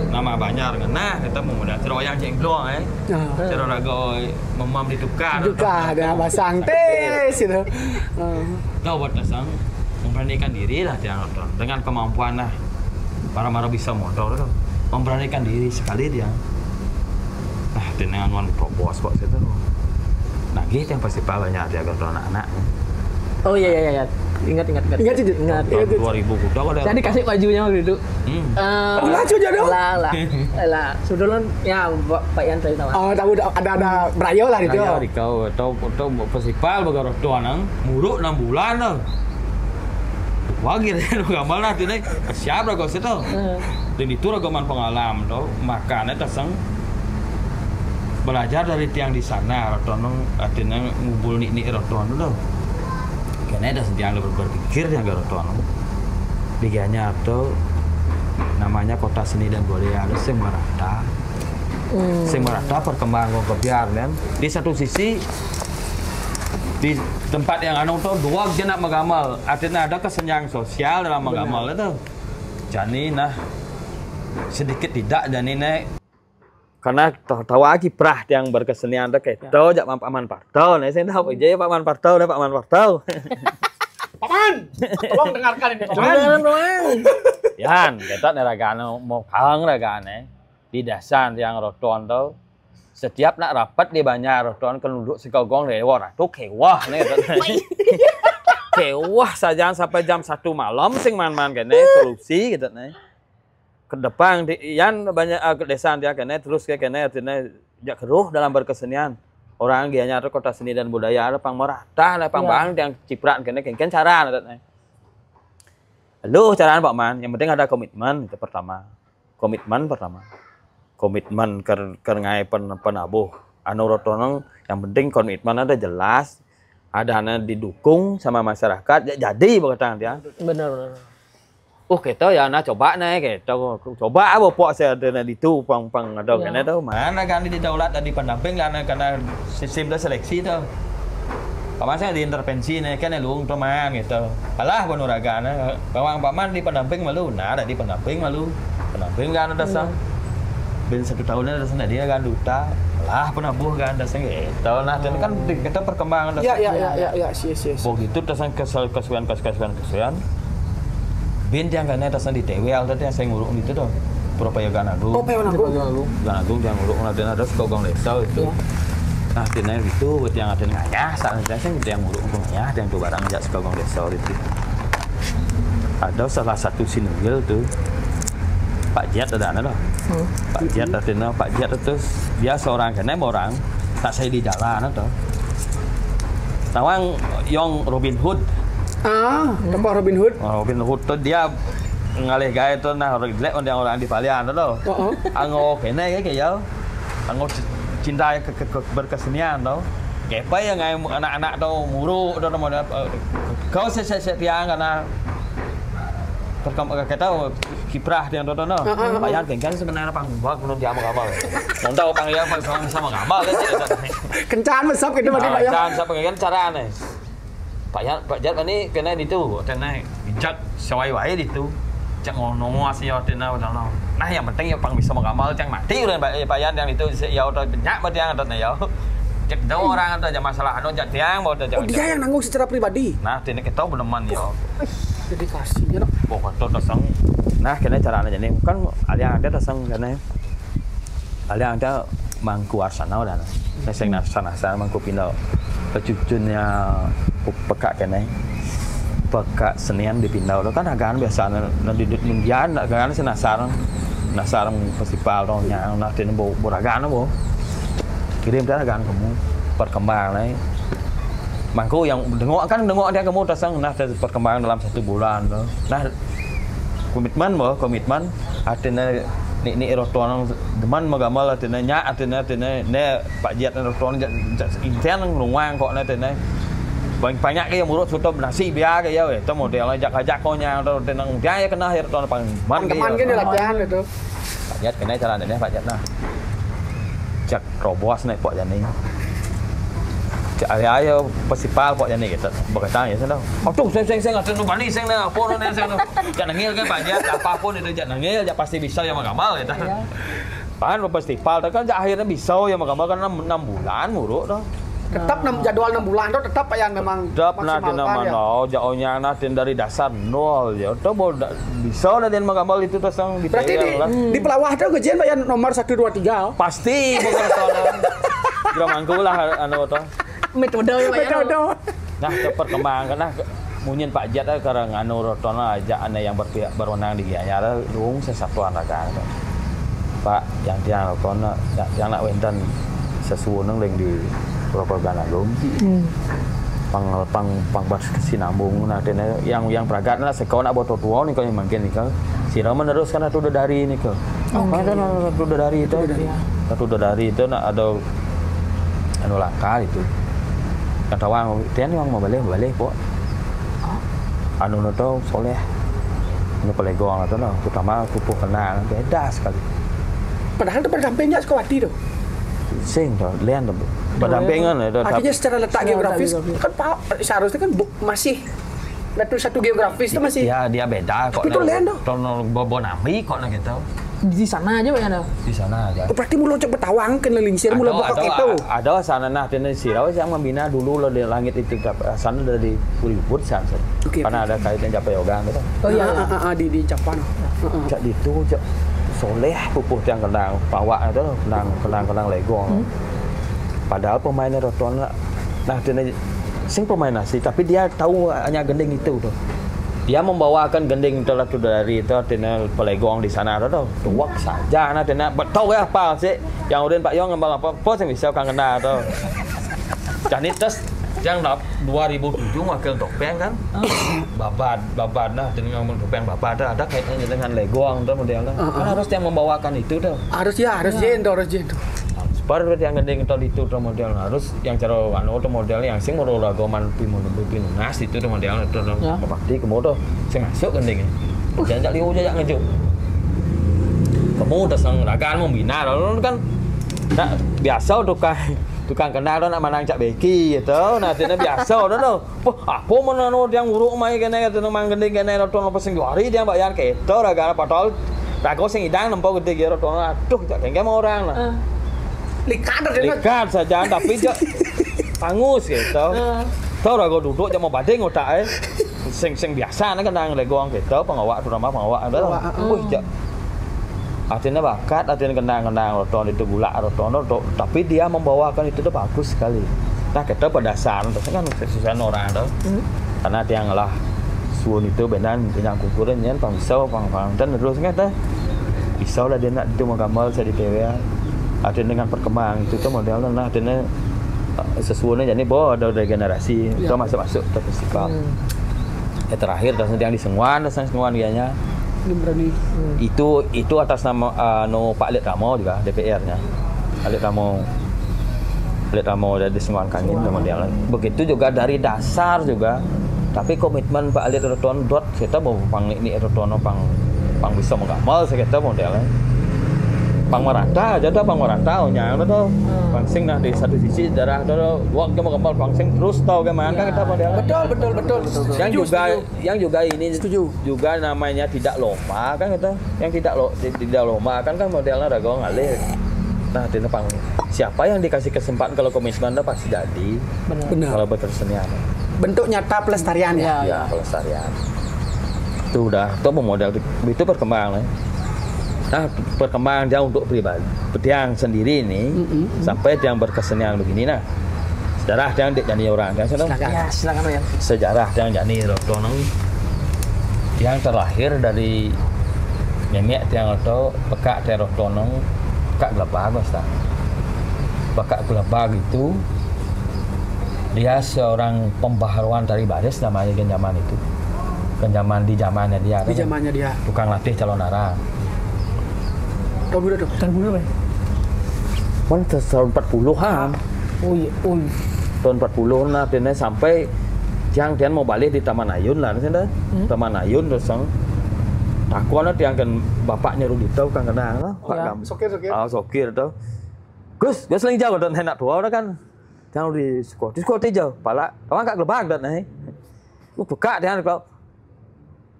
nama Banjar ngena kita memudah cara yang cengklong cara rago memam ditukar ada basang tes gitu. Kau buat dasang memberanikan diri lah tiang dengan kemampuan lah para bisa motor tuh memberanikan diri sekali dia dengan ngon propos kok situ nah gitu yang pasti banyak dia kalau anak-anak oh iya ingat 2000 kuda ada jadi kasih bajunya waktu itu laju jadi lah sudah ya Pak Yan tadi nama tahu ada Brayo lah itu kau atau festival bagaro doanang muruk 6 bulan loh wagir gambar lah tuh siapa kau situ dan itu ragaman pengalaman tuh makanya tesang belajar dari tiang di sana rotonong artinya ngumpul nik roton tuh karena ada sediang lebih berpikir yang roton diganya atau namanya Kota Seni dan Budaya sing merata. Sing merata perkembangan kebiar kan. Di satu sisi di tempat yang anu tuh dua jenak mengamal, artinya ada kesenjangan sosial dalam mengamal itu. Jadi nah sedikit tidak jadi nek karena tahu lagi prah yang berkesenian tuh kayak tahu jak Paman Parto, nih saya tahu aja Paman Parto, Paman Parto. Paman, tolong dengarkan ini Paman. Yan, kita neragaan mau kalang ragane di dasar yang roton tuh. Setiap nak rapat di banyak roton kan duduk sekogong dewa tuh kewah nih kewah saja sampai jam 1 malam sing man-man kene solusi gitu nih ke depan yan banyak ke desa dia kene terus kene artinya jak keruh dalam berkesenian orang gianya tuh Kota Seni dan Budaya ada pang merata ada pang bang yang ciprat kene kan cara gitu nih lu caraan Pak Man yang penting ada komitmen itu pertama komitmen ke ngai penabuh anu rotonong yang penting komitmen ada jelas ada didukung sama masyarakat jadi berkata dia Benar. kita ya nah coba nih kita coba apa pok saya ada di itu pang ada kena tuh mana kan di daulat di pendamping karena sistem seleksi tuh Paman saya diintervensi nih kan luung teman gitu alah penuragan Paman di pendamping malu nah ada di pendamping kan ada sang ben 1 tahunnya ada sana dia kan duta lah penabuh kan ada sang gitu nah jadi kan kita perkembangan ya begitu dasang kesulitan bin yang kan ada sana di TWL tadi yang saya nguruk itu tuh Propayogan Agung Agung yang nguruk ada sekogong desa itu nah dina itu buat yang ada ngayah saat itu yang nguruk ngayah yang tuh barang aja sekogong desa itu ada salah satu sinunggil tuh Pak Jat ada loh. Pak Jat artinya Pak Jat itu dia seorang orang tak saya di jalan atau tawang yang Robin Hood. Tempat Robin Hood. Robin Hood tuh dia ngalih gaya itu nah orang di Palian tuh. Ango kene kayak ya. Ango cinta berkesenian tuh. Kayak apa yang anak-anak tuh muru tuh model kau setia karena kita kiprah yang dodo no, Pak Yan kan sebenarnya pangbak belum dia mengamal, mau tahu panggil sama ngamal kan? Kencan mesap gitu berarti Pak Yan. Kencan siapa kan cara nih, Pak Yan ini kena itu, kena bijak sewai wae itu, cak ngomong asih ya kena udah no. Nah yang penting yang pang bisa mengamal, cang mati udah Pak Yan yang itu ya udah banyak berarti yang ada nih ya. Cek tahu orang ada masalah anu cak tiang mau ada. Oh dia yang nanggung secara pribadi. Nah ini kita beneman ya. Dedikasinya no. Pokoknya dasang. Nah kena caranya jadi kan aliang ada dasang kena aliang ada mangku arsana dan saya nasana mangku pindah pecujunnya pekak kena pekak senian di pindah lo kan agan biasa nanti di mundian agan senasar festival dong yang nanti boragan bo kirim dia agan kamu perkembangan nih mangku yang dengok dia kamu dasang nah perkembangan dalam 1 bulan loh. Nah komitmen artinya ni roton teman magamal artinya ne Pak Jat roton inten ruang kok artinya banyak kayak murut sudah nasi biar kayak itu modelnya ajak konya atau tenang dia kena akhir tahun teman kan latihan itu Pak Jat kena caranya Pak Jat nah cak robos naik Pak Jani ayo festival Pak Jani gitu berkata ya sana tuh saya nggak tahu bani saya nih apa nih saya jangan nangil kan Pak Jat apapun itu jangan nangil ya pasti bisa ya magamal ya kan festival kan akhirnya bisa ya magamal kan 6 bulan muruk tuh tetap jadwal 6 bulan tuh tetap yang memang tetap nanti nama no jauhnya nanti dari dasar nol ya tuh bisa nanti magamal itu terus yang berarti di pelawah tuh gajian Pak Yan nomor 1 2 3 pasti bukan tahun kira mangku lah anu tuh metode. Nah, perkembangan karena munyin Pak Jat karena nganu rotona aja aneh yang berwenang di Gianyar luung sesatuan raga. Pak yang dia rotona yang nak wenten sesuatu neng di Propayogan Agung. Pang sinambung nah yang pragat nah sekolah nak botol tua nih kalau mungkin nih kan sira meneruskan itu udah dari nih kan. Itu udah dari itu nak ada anu langkah itu. Kan tawang dia nih mau balik kok anu noto soleh Ini pelegong atau no, terutama pupuk kenang beda sekali. Padahal itu berdampingnya Sukawati tuh. Sing tuh, lian tuh. Berdampingan itu. Artinya secara letak geografis kan seharusnya kan masih satu geografis itu masih. Ya dia beda kok. Tapi itu lian tuh. Tono Bonambi kok nah gitu. Di sana aja Pak ya. Di sana aja. Berarti mulu cek Betawang kan lingsir mulu bokok itu. Ada sana nah di Sirau yang membina dulu lo di langit itu sana dari Puribut sana. Karena ada kaitan Japa Yoga gitu. Oh iya, di Japa. Cak itu cak soleh pupuk yang kenang bawa itu kenang legong. Padahal pemainnya Roton nah dia sing pemain nasi tapi dia tahu hanya gending itu tuh. Dia membawakan gending itu dari itu tina pelegong di sana tuh. Tuak saja nah tina betul ya apa sih yang udah Pak Yong ngembang apa yang bisa kang kena tuh. Jadi terus yang 2007 wakil topeng kan. Babad nah dengan ngomong topeng babad ada kaitannya dengan legong tuh modelnya. Kan harus yang membawakan itu tuh. Harus jendo. Baru yang gending itu model harus yang cara itu model yang sing mau ragoman pinunas itu model itu pasti kemudian sing masuk gending jangan liu aja ngejuk kamu udah sang ragaan membina lalu kan nah, biasa tukang kenal nak manang cak beki gitu nah ini biasa tuh apa mana yang buruk mai kene kata mang gending kene itu apa sing hari dia bayar keto ragaan padahal rago sing idang nempo gede gitu aduh cak kengke mau orang lah likat saja tapi pangus gitu. Tahu rago duduk jangan mau bading otak sing biasa nih kenang legong gitu pengawak terutama pengawak ada lah. Artinya bakat, artinya kenang roton itu gula roton tapi dia membawakan itu tuh bagus sekali. Nah kita pada dasar kan sesuatu orang tuh karena dia ngalah suun itu benan yang kukuran yang pisau pang dan terus kan pisau lah dia nak itu mau gambar saya di TV. Ada dengan perkembang itu tuh modelnya nah adanya sesuatunya jadi bahwa ada regenerasi itu masuk ke festival. Terakhir dan yang di Sengwan dianya itu atas nama Pak Lid Ramo juga DPR-nya Lid Ramo dari Sengwan Kangin modelnya begitu juga dari dasar juga tapi komitmen Pak Lid Roton kita mau pang ini Roton pang bisa mengamal kita modelnya Pang merata aja tuh pang merata nyang tuh pangsing nah di satu sisi daerah tuh gua mau kembal pangsing terus tau gimana kan kita modelnya betul yang juga ini setuju juga namanya tidak lomba kan kita yang tidak lomba kan modelnya rago ngalir nah di pang siapa yang dikasih kesempatan kalau komitmen pasti jadi benar kalau berkesenian bentuk nyata pelestarian ya pelestarian itu udah tuh model itu berkembang Nah, perkembangan dia untuk pribadi, yang sendiri ini sampai yang berkesenian begini nah. Sejarah yang jadi orang kan silakan ya. Sejarah yang jadi Rotonong yang terlahir dari nenek yang atau pekak Rotonong, pekak Gelabag Mas. Pekak Gelabag itu dia seorang pembaharuan dari baris namanya zaman itu. Di zamannya dia. Tukang latih calon arang. Tahun berapa? Tahun 40-an. Oh iya. Tahun 40 nah dia sampai dia mau balik di Taman Ayun lah Taman Ayun terus takutnya dia kan bapaknya Rudito kan kenal lah Pak Sokir tuh. Gus sering jauh dan enak tua kan. Jangan di sekolah jauh. Pala, kawan kak Gelabag dan buka dia kalau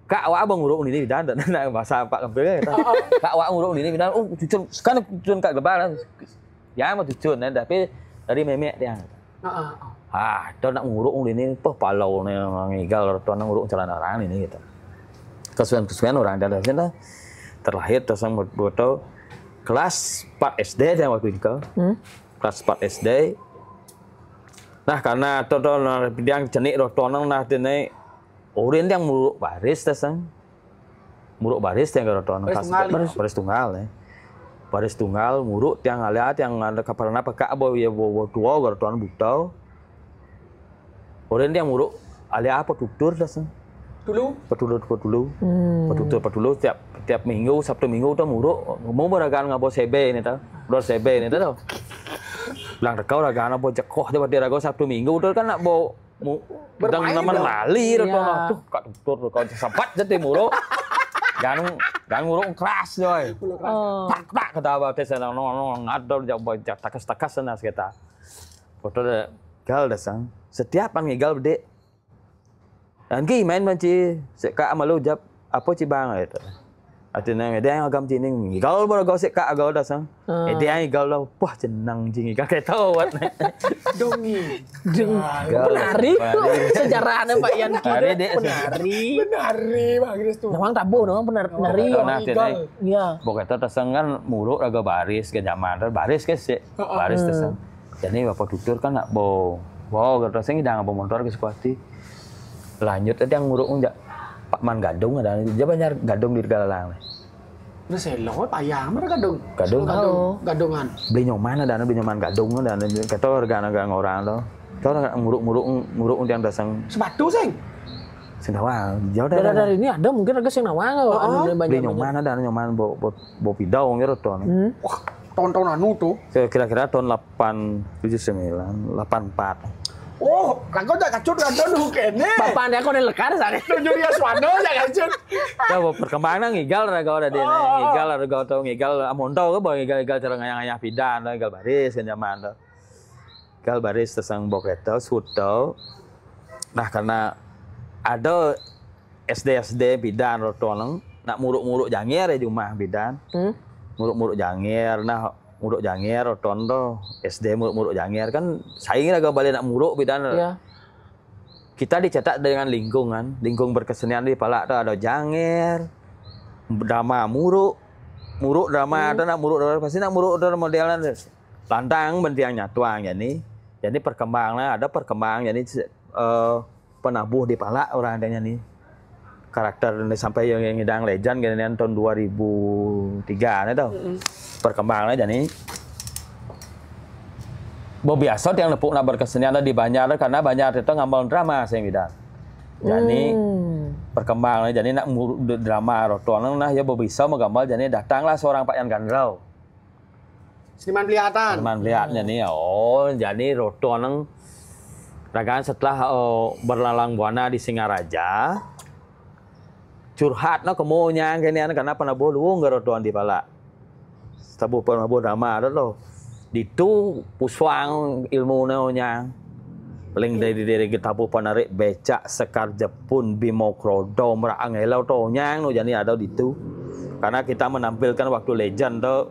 Kak awak abang nguruk ini dan bahasa Pak Kempil kita. Kak awak nguruk ini dan cucun kan cucun Kak Gelabag. Ya mah cucun tapi dari memek dia. Dia nak nguruk ini palau nih ngigal tuan nguruk jalan orang ini gitu. Kesuwen orang dari sana terlahir terus botol kelas 4 SD yang waktu itu. Kelas 4 SD. Nah karena total yang jenik rotonang nah ini orang yang muruk baris tesang, muruk baris yang rotonang baris tunggal ya, baris tunggal muruk yang aliat yang ada kaparana pekak bawa dua rotonang butau, orang yang muruk aliat apa tutur tesang, petulu tiap minggu Sabtu Minggu tuh muruk mau beragaan ngabo sebe ini tau, bilang rekau ragaan apa cekoh coba dia rago Sabtu Minggu tuh kan nak bawa Udang naman lali rotono tuh kak tutur kau sempat jadi mulu Gan nguruk keras coy. Tak kata ba tes no ngadol jak takas sana kita. Foto de gal dasang. Setiap pan ngigal bede. Dan ki main banci seka amalu jap apa ci bang itu. Atina dia yang agam cining ngigal baru gau seka agau dasang. Dia yang ngigal lah wah jenang jingi kakek tahu wat. Dongi. Penari sejarahnya Pak Yan Penari Pak Kristo. Nawang tabu nawang penari. Iya. Pokoknya tasang kan muruk agak baris ke zaman baris ke sih. Baris tasang. Jadi bapak tutur kan nak wow kata saya ngidang apa motor ke sekuati. Lanjut tadi yang muruk enggak Pak Man Gadung ada dia banyak gadung di Galalang. Udah selo Pak Yang mana gadung? Gadungan. Beli nyoman ada beli nyoman gadung ada kata organ orang tuh. Kau orang nguruk yang dasang sepatu sing. Sing Nawang. Jauh dari ini ada mungkin agak sing Nawang beli nyoman ada nyoman bo pidau ngira tuh. Wah, tahun-tahun anu tuh. Kira-kira tahun 89, 84. Oh, lagu tak kacut gadon kene. Bapak anda kau lekar sana. Tunjuk dia Swano tak kacut. Ya perkembangan ngigal raga ada dia ngigal raga tau ngigal amonto ke boy ngigal cara ngayang pidan ngigal baris kan zaman tuh. Ngigal baris tesang boketo suto. Nah karena ada SD bidan rotoneng nak muruk-muruk jangir di rumah bidan. Muruk-muruk jangir nah muruk jangir roton tuh SD muruk jangir kan saing agak balik nak muruk bidan. Iya. Kita dicetak dengan lingkung berkesenian di Palak tuh ada jangir, drama muruk drama ada nak muruk pasti nak muruk ada modelan lantang bentiang nyatuang jadi perkembangannya ada perkembangan jadi penabuh di Palak orang adanya nih karakter ini sampai yang ngidang legend gini tahun 2003 nih tau perkembangannya jadi biasa yang nepuk nak berkesenian di Banjar karena Banjar itu ngambil drama saya bidan jadi perkembangannya jadi nak drama rotuan nah ya bisa menggambar jadi datanglah seorang Pak Yan Gandrau seniman pelihatan nih jadi rotuan ragaan setelah berlalang buana di Singaraja curhat no kemunya kene karena penabuh luung rotuan di Palak tabu penabuh drama ada loh ditu puswang ilmu neonya paling dari kita tabu penarik becak sekar Jepun bimo krodo meraang helau tonyang no jadi ada ditu karena kita menampilkan waktu legend tuh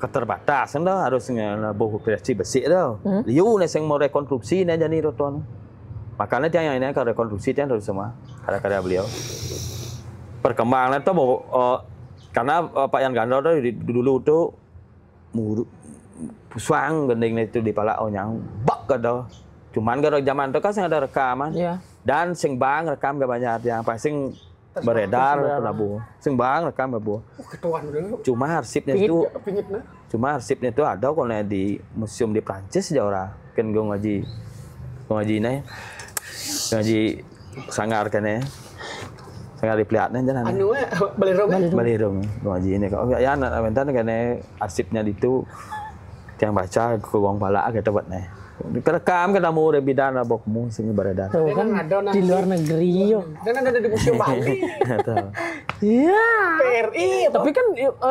keterbatasan tuh harus nabuh besi tuh liu nih yang mau rekonstruksi nih jadi roton makanya yang ini kan rekonstruksi yang harus semua karya-karya beliau perkembangan itu karena Pak Yan Gandrau dulu tuh puswang gending itu di Palak onyang bak kada cuman gara zaman itu kan ada rekaman dan sing bang rekam gak banyak yang pasti beredar penabuh sing bang rekam penabuh cuma arsipnya itu ada kalau di museum di Prancis aja orang kan gue ngaji nih ngaji sangar kan sangat dipelihatnya jangan anu balirung ngaji ini kalau ya anak bentar kan arsipnya itu yang baca ke uang Palak kita buat nih kerekam ketemu rebidan abokmu sini beredar kan di luar negeri dan ada di museum Bali iya PRI tapi kan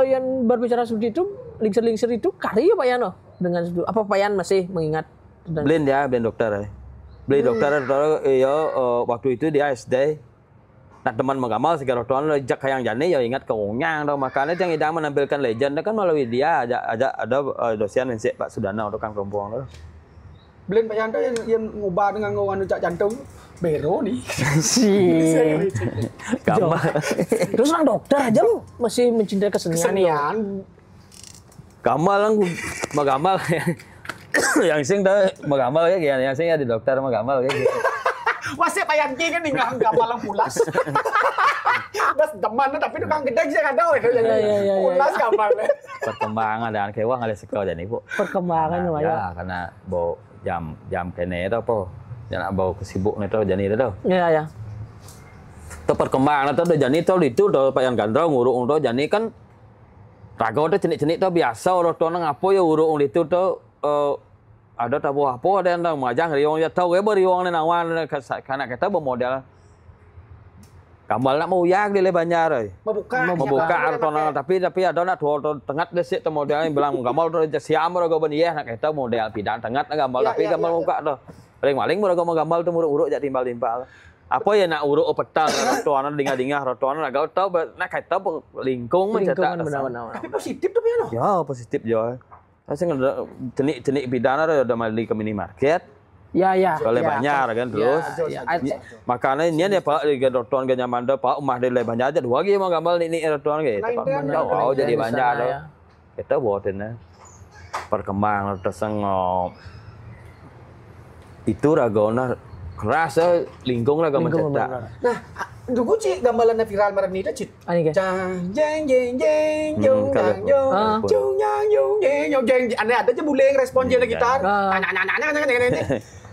yang berbicara seperti itu lingsir itu karya Pak Yano dengan apa Pak Yan masih mengingat Blin dokter beli dokter waktu itu dia SD nah teman mengamal segala tuan jak yang jani ya ingat keungnyang dong makanya yang idang menampilkan legend kan melalui dia ada dosen yang Pak Sudana untuk kan kelompok loh Blin Pak Yanto yang ngubah dengan ngawan cak jantung bero nih gambar terus orang dokter aja masih mencintai kesenian gamal mengamal yang sing dah mengamal ya yang sing ya di dokter mengamal ya Wasik Pak Yanki kan ninggal gamal pulas. Bas teman tapi tukang gede sih kadang itu jadi pulas gamalnya. Perkembangan dan kewang ada sekolah jadi Bu. Perkembangan ya karena bau jam kene itu apa? Jangan bau kesibuk itu jadi itu. Iya. Itu perkembangan itu jadi itu Pak Yan Gandrau ngurung itu jadi kan raga itu cenik-cenik itu biasa orang tua ngapo ya urung itu tuh ada tabu apa ada yang majang riong ya tahu ya beriong nawan karena kita bermodal Gambar nak mau yak dia banyak rồi. Membuka artona tapi ada nak dua tengah dia sih model yang bilang gambar tu siam orang kau beri nak kita model pidan tengah nak gambar tapi gambar muka tu. Paling orang kau mau gambar tu urut jadi timbal. Apa ya nak urut petang artona dingah artona nak kau tahu nak kita lingkung mencetak. Tapi positif tu piano. Ya positif je. Saya jenik pidan ada mali ke minimarket. Ya. Kalau banyak kan terus. Makanya ini dia pak di roton ke nyaman dah pak rumah dia banyak aja dua lagi mau gambar ini roton ke. Wow jadi banyak dah. Kita buat ini perkembang tersengop. Itu ragona kerasa lingkung lah kamu mencetak. Nah, dulu cik gambaran viral malam ni dah cik. Jang jeng jeng jeng jung jang jung jang jung jeng. Aneh ada je buleng respon je gitar. Nanya.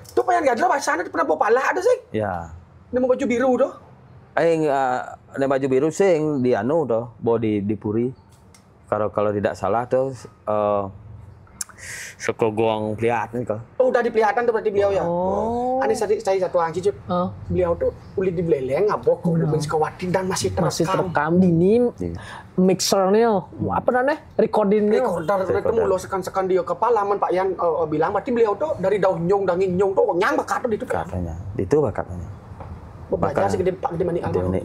Tu payah enggak ada bahasa sana pernah bawa pala ada sih. Ya. Nama baju biru tu. Nama baju biru sing di anu tu, bawa di Puri. Kalau tidak salah tu sekogong pelihat ni kau. Oh, udah dipelihatan tu berarti beliau ya. Oh. Ani saya satu lagi cuy. Beliau tuh kulit di beleleng ngabok kemudian sekawatin dan masih terekam. Ini mixernya apa namanya? Recordingnya. Recorder itu mulu sekan dia kepala man Pak Yan bilang berarti beliau tuh dari daun nyung tuh nyang bakat tuh itu kan. Katanya. Itu bakatnya. Baca segede Pak Gede Mani Almarhum.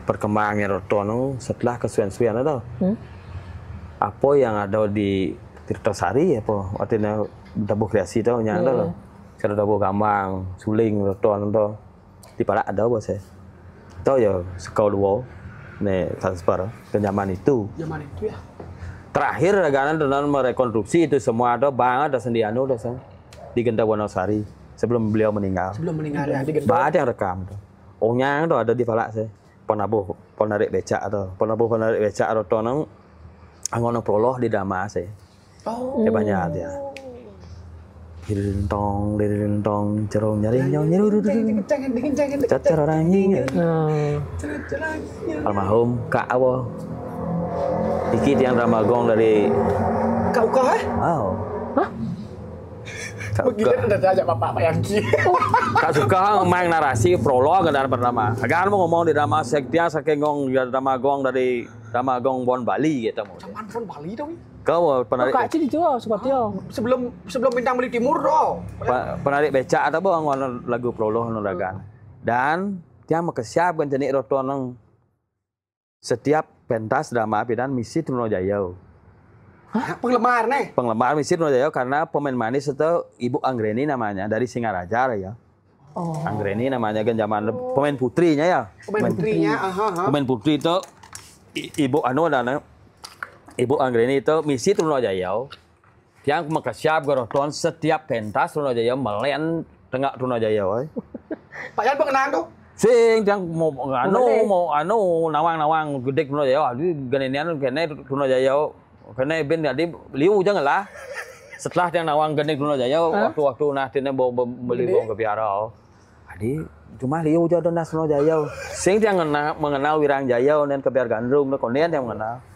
Perkembangan roton setelah kesuwen-suwen itu. Apa yang ada di Tirtosari apa artinya dapur kreasi tu yang ada loh. Kalau dapur Gambang, Suling, roton tu di Palak ada apa saya. Tahu ya sekau dua ne transfer ke zaman itu. Zaman itu ya. Terakhir Raganan dengan merekonstruksi itu semua ada bang ada sendiano ada sang di Genta Wonosari sebelum beliau meninggal. Sebelum meninggal ya di Genta. Ada yang rekam tu. Onyang tu ada di Palak saya. Penabuh penarik becak atau penabuh penarik becak roton angono proloh di Damas saya. Oh. Dia banyak dia. Dirintong, cerong nyari nyau. Cacar orang ini. Almarhum Kak apa? Dikit yang ramagong dari Kak Uka Wow. Hah? Begitu udah ajak Bapak Yangki. Kak suka main narasi prolog dan pertama. Agar mau ngomong di drama sektia saking ngong ramagong dari ramagong Bon Bali gitu mau. Zaman Bon Bali tuh. Kau penarik Kak Cid itu sepertinya. Sebelum Bintang Beli Timur doh. Penarik becak atau bang lagu prolog nuragan. Dan dia makasiap kan jenik roton setiap pentas drama pidan misi Trunajaya. Hah? Penggemar nih. Penggemar misi Trunajaya karena pemain manis itu Ibu Anggreni namanya dari Singaraja ya. Oh. Anggreni namanya kan zaman pemain putrinya ya. Pemain putrinya, Pemain putri itu Ibu anu dan Ibu Anggreni itu misi Trunajaya. Yang makasiap goroton setiap pentas Trunajaya melen tengah Trunajaya. Pak Yan pengenang tuh. Sing yang mau nawang gede Trunajaya. Aduh ganenian kene Trunajaya. Kene ben tadi liu jangan lah. Setelah yang nawang gede Trunajaya waktu-waktu nah tine beli bong ke biara. Adi cuma liu aja dan Trunajaya. Sing yang mengenal Wirangjaya dan Kebiar Gandrung konen yang mengenal.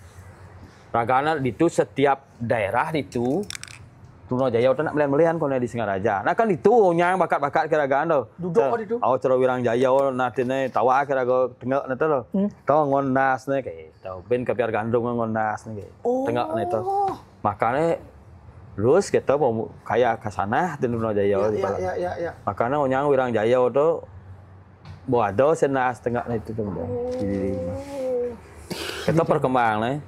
Ragana itu setiap daerah itu Trunajaya itu nak melihat konen di Singaraja. Nah kan itu nyang bakat-bakat kira-kira tuh. Duduk di itu. Oh cara Wirangjaya natine tawa kira-kira tengok nete loh. Tahu ngonas nih kayak tahu ben Kebiar Gandrung ngonas nih kayak. Tengok nete. Makanya terus kita mau kayak ke sana di Trunajaya di Palak. Ya. Makanya nyang Wirangjaya itu bawa ada senas tengok itu tuh. Kita perkembang nih.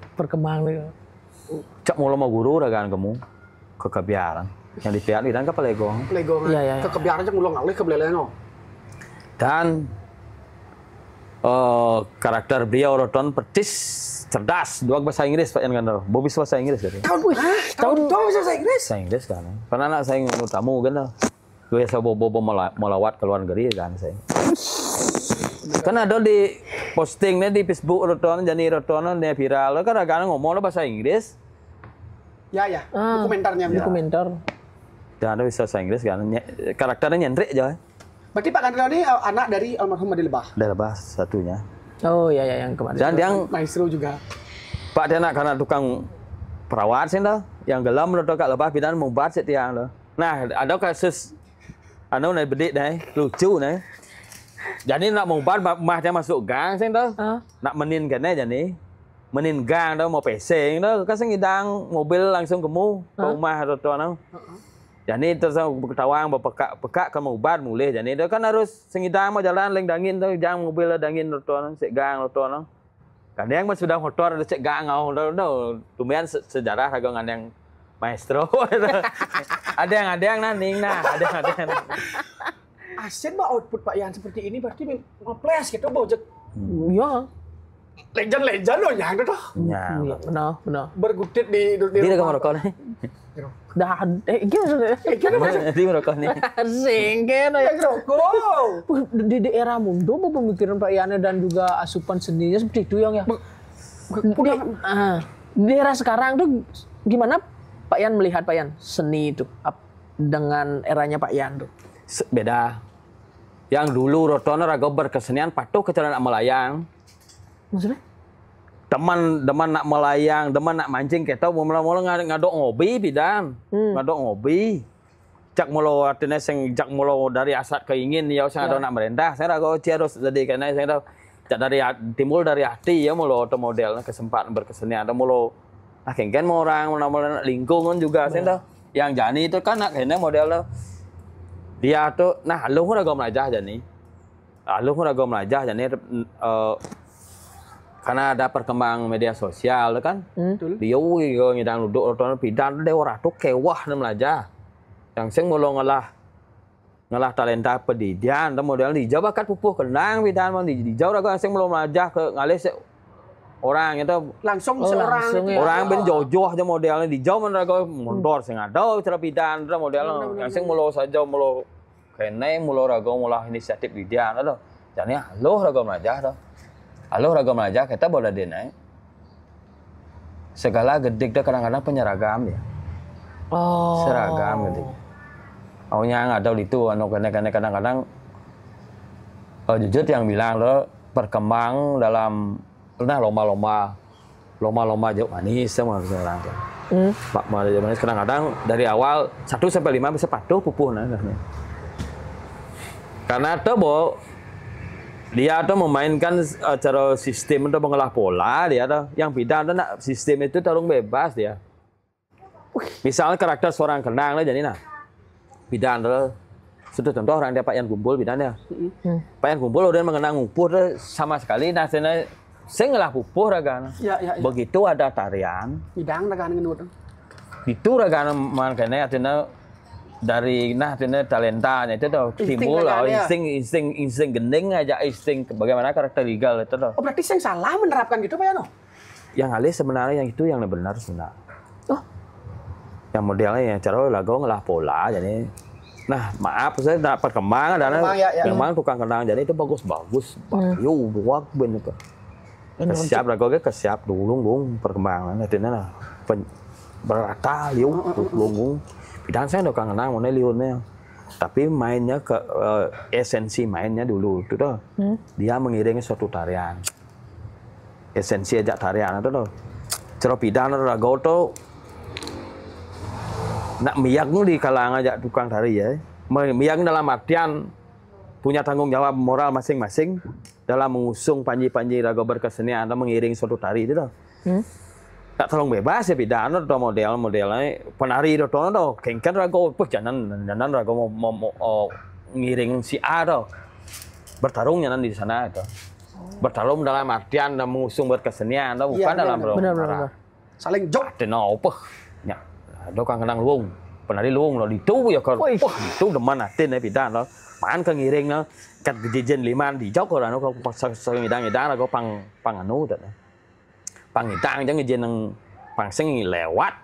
Cak mula mau guru ragan kamu ke Kebiaran. Yang dipelihara dan ke Pelegong. Iya. Ke Kebiaran cak mulung ngalih ke Beleleno. Dan karakter beliau roton percis cerdas dua bahasa Inggris Pak Yan kan. Bobis bahasa Inggris kan. Tahun bahasa Inggris. Bahasa Inggris kan. Karena anak saya tamu kan. Gue biasa bobo melawat ke luar negeri kan saya. Kan ada di postingnya di Facebook roton jadi rotonan dia viral kan agak ngomong bahasa Inggris. Ya. Dokumentarnya. Dokumenter. Dan ada bisa bahasa Inggris kan. Karakternya nyentrik aja. Berarti Pak Gandrel ini anak dari almarhum Ade Lebah. Ade Lebah satunya. Oh iya yang kemarin. Dan yang maestro juga. Pak dia nak karena tukang perawat sih dah. Yang gelam rotok Kak Lebah pidan mubat setiang dah. Nah ada kasus anu naik bedik nih lucu nih. Jadi nak mubah mahnya masuk gang sing tuh. Nak menin kene jadi. Menin gang tuh mau PC tuh kan sing ngidang mobil langsung kemu ke rumah atau tuh. Jadi terus ketawang pekak ke mubah mulai jadi itu kan harus sing ngidang mau jalan leng dangin tuh jang mobil dangin tuh sik gang tuh. Kadang mah sudah motor ada cek gang ngau tuh. Tumian sejarah ragongan yang maestro. Ada yang naning nah, ada yang. Asen mah output Pak Yan seperti ini berarti ngeples gitu bau cek. Iya. Legend loh yang itu. Ya. Benar. Bergutit di Dia kamar rokok nih. Dah gimana? Di rokok nih. Singken ya. Rokok. Di daerah Mundo pemikiran Pak Yana dan juga asupan seninya seperti itu yang ya. Di daerah sekarang tuh gimana Pak Yan melihat Pak Yan seni itu dengan eranya Pak Yan tuh? Beda. Yang dulu Rotono raga berkesenian patuh ke jalan nak melayang. Maksudnya? Teman nak melayang, teman nak mancing kita mula-mula ngadok ngobi bidan. Ngadok ngobi. Jak mulo artinya sing jak mulo dari asat keingin ya usah ada nak merendah. Saya raga harus jadi karena saya tahu jak dari timbul dari hati ya mulo auto model kesempatan berkesenian atau mulo kengken orang mula lingkungan juga saya tahu. Yang Jani itu kan nak kene model dia tuh nah lu raga melajah Jani. Lu raga melajah Jani karena ada perkembangan media sosial kan. Dia ngidang duduk Rotono bidan dia orang tuh kewah nem melajah. Yang sing mulo ngalah talenta pendidikan dan model di Jawa bakat pupuh kenang bidan di Jawa raga sing mulo melajah ke ngalih orang itu langsung orang ben jojoh aja modelnya di Jawa raga mundur sing ada cara bidan model yang sing mulo saja mulo kene mulo raga mulah inisiatif bidan ada. Jadi halo raga melajah dah. Halo raga melajah kita boleh denai. Segala gedik dah kadang-kadang penyeragam ya. Seragam gitu. Awalnya nggak tahu itu, kadang-kadang jujur yang bilang lo berkembang dalam lomba jauh manis sama sekarang. Pak jauh manis kadang-kadang dari awal 1 sampai 5 bisa patuh pupuh karena tuh dia tuh memainkan cara sistem untuk mengolah pola dia tuh yang beda tuh nak sistem itu tarung bebas dia. Misalnya karakter seorang kenang lah jadi nah bidan tuh sudah contoh orang dia Pak Yan Kumpul bidan ya. Pak Yan Kumpul udah mengenang ngumpul sama sekali nah saya ngelah pupuh ragan. Ya. Begitu ada tarian bidang ragan ngenut. Itu ragan makanya artinya dari talentanya itu tuh timbul insting gending aja insting bagaimana karakter legal itu tuh. Oh berarti yang salah menerapkan gitu Pak Yano? Yang halus sebenarnya yang itu yang benar sebenarnya. Yang modelnya yang cara lagu ngelah pola jadi nah maaf saya tak perkembangan dan memang tukang kenang jadi itu bagus yuk buat bener tuh kesiap lagu kesiap dulu perkembangan artinya berata yuk dulu bidang saya tukang kenang mana liunnya tapi mainnya ke esensi mainnya dulu itu tuh dia mengiringi suatu tarian esensi aja tarian itu tuh cara bidang lagu tuh nak miyak nu di kalangan aja tukang tari ya. Miyak dalam artian punya tanggung jawab moral masing-masing dalam mengusung panji-panji raga berkesenian atau mengiring suatu tari itu tuh. Tak tolong bebas ya bidaan atau model-modelnya penari itu tuh kengken raga jangan raga mau ngiring si A tuh. Bertarung jangan di sana itu. Bertarung dalam artian dan mengusung berkesenian atau bukan dalam benar. Saling jok tenau ya. Dokang kenang luung, penari luung lo itu ya kan, itu deman atin ya bidan lo, pan kengiring lo, kat kejadian liman di jauh orang lo kalau pas ngidang lo kau pang anu tu, pang ngidang jangan kejadian pang sing lewat,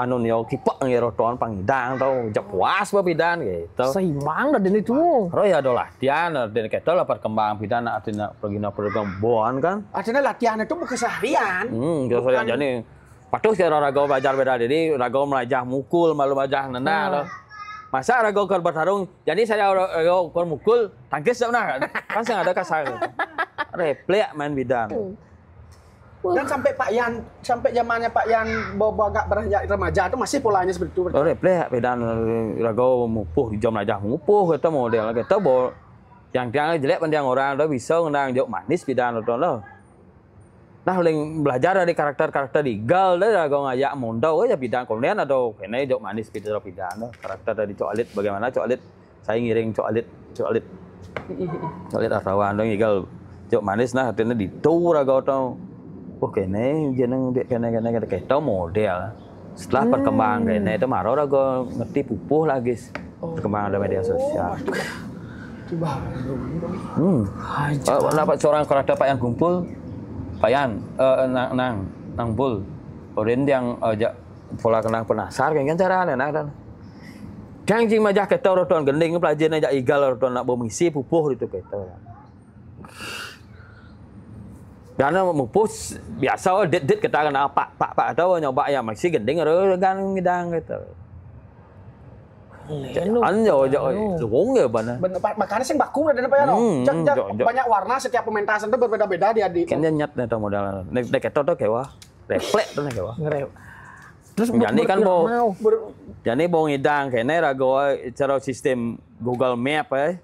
anu nio kipak ngiroton pang ngidang tau, jauh puas bidan gitu. Seimbang dan itu. Roh ya ada latihan, dan kita lah perkembangan bidan artinya pergi program bon kan. Artinya latihan itu bukan seharian. Bukan jadi. Patuh cara raga belajar beda jadi raga melajah mukul malu melajah nena masa raga keur bertarung jadi saya raga keur mukul tangkis sana kan saya ada kasar replay main bidan dan sampai zamannya Pak Yan bawa agak remaja itu masih polanya seperti itu replay bidan raga mupuh di jam melajah mupuh kita model kita bawa Yang tiang jelek pendiang orang tuh bisa ngendang jok manis bidan tuh lo. Nah, paling belajar dari karakter-karakter Igal deh, kalau ngajak mondau aja bidang kemudian atau kene jok manis bidan karakter dari Coalit bagaimana Coalit saya ngiring Coalit Artawan dong Igal jok manis nah artinya ditur agak tau. Oh kene jeneng kene kayak model. Setelah perkembangan kene itu maror agak ngerti pupuh lagi perkembangan dari media sosial. Dapat seorang karakter Pak Yan kumpul, Pak Yan, nang bul, orang yang ajak pola kenang penasar, kan cara anak dan, jangan majah kita orang gending pelajaran ajak Igal orang nak bomisi pupuh itu kita. Karena mupus biasa dit kita kena pak atau nyoba yang masih gending orang ngidang gitu. Anjo lung ya bana. Makanya sing baku ada apa ya no. Banyak warna setiap pementasan itu berbeda-beda dia di. Kan nyat nih modal. Nek keto tuh kayak refleks tuh kayak wah. Terus jadi kan jadi mau ngidang kayaknya rago cara sistem Google Map ya.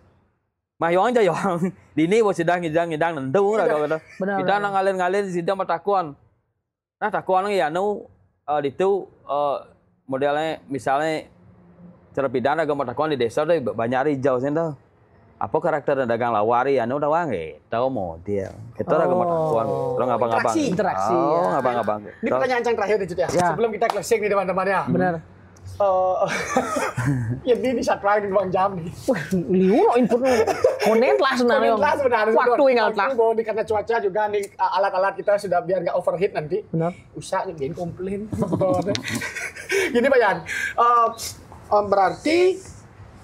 Mah yang aja yang di ini bos sedang ngidang nentu rago kata. Kita nang ngalir sidang matakuan. Nah takuan ya nu itu modelnya misalnya cara pidana agak matakuan di desa tuh banyak hijau sih tuh. Apa karakter dagang lawari anu udah wangi tahu model. Kita agak matakuan. Lo ngabang-ngabang. Interaksi. Oh ngabang-ngabang. Ini pertanyaan yang terakhir itu ya. Sebelum kita closing nih teman-teman ya. Benar. Ya ini satu lagi 2 jam nih. Wah, liu lo input lo. Konen lah sebenarnya. Waktu ingat lah. Karena cuaca juga nih alat-alat kita sudah biar nggak overheat nanti. Benar. Usah nyediain komplain. Gini Pak Yan. Berarti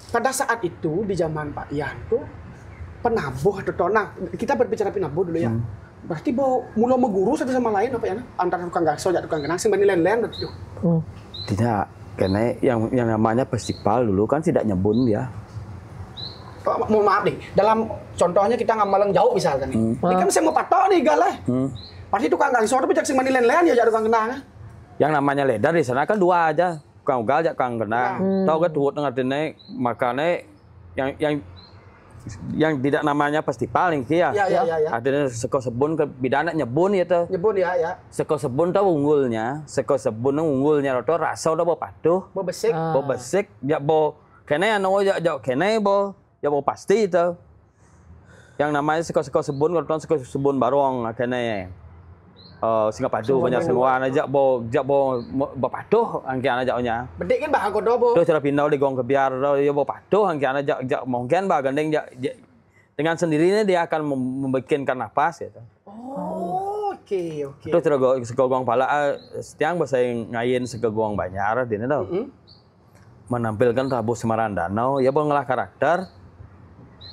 pada saat itu di zaman Pak Yan tuh penabuh atau tonang. Kita berbicara penabuh dulu ya. Berarti mulai mengguru satu sama lain apa ya? Antara tukang gaso dan tukang genang sing bani len-len berarti. Tidak, karena yang namanya festival dulu kan tidak nyebun ya. Mohon maaf nih, dalam contohnya kita ngamalang jauh misalkan nih. Ini kan saya mau patok nih galeh. Pasti tukang gaso tapi cak sing bani len-len ya jadi tukang genang. Yang namanya ledar di sana kan 2 aja. Kang ugal jak kang genang. Tahu kan tuh ngertine makanya yang tidak namanya festival nih ya. Ada seko sebun ke bidana nyebun ya tuh. Nyebun ya. Seko sebun tuh unggulnya roto rasa udah bawa patuh. Bawa besik. Ya bawa kene anu jak kene bawa ya bawa pasti itu. Yang namanya seko sebun roto seko sebun barong kene. Singapadu banyak semua aja bo patuh angkian aja nya. Bedik kan bah kodo bo. Terus cara pindah di gong kebiar dia bo patuh angkian aja mungkin bah gandeng dengan sendirinya dia akan membikinkan napas gitu. Oke. Terus cara segogong pala setiang bahasa ngayin segogong banyak di tau. Menampilkan Rabu Semarang Danau ya bo ngolah karakter.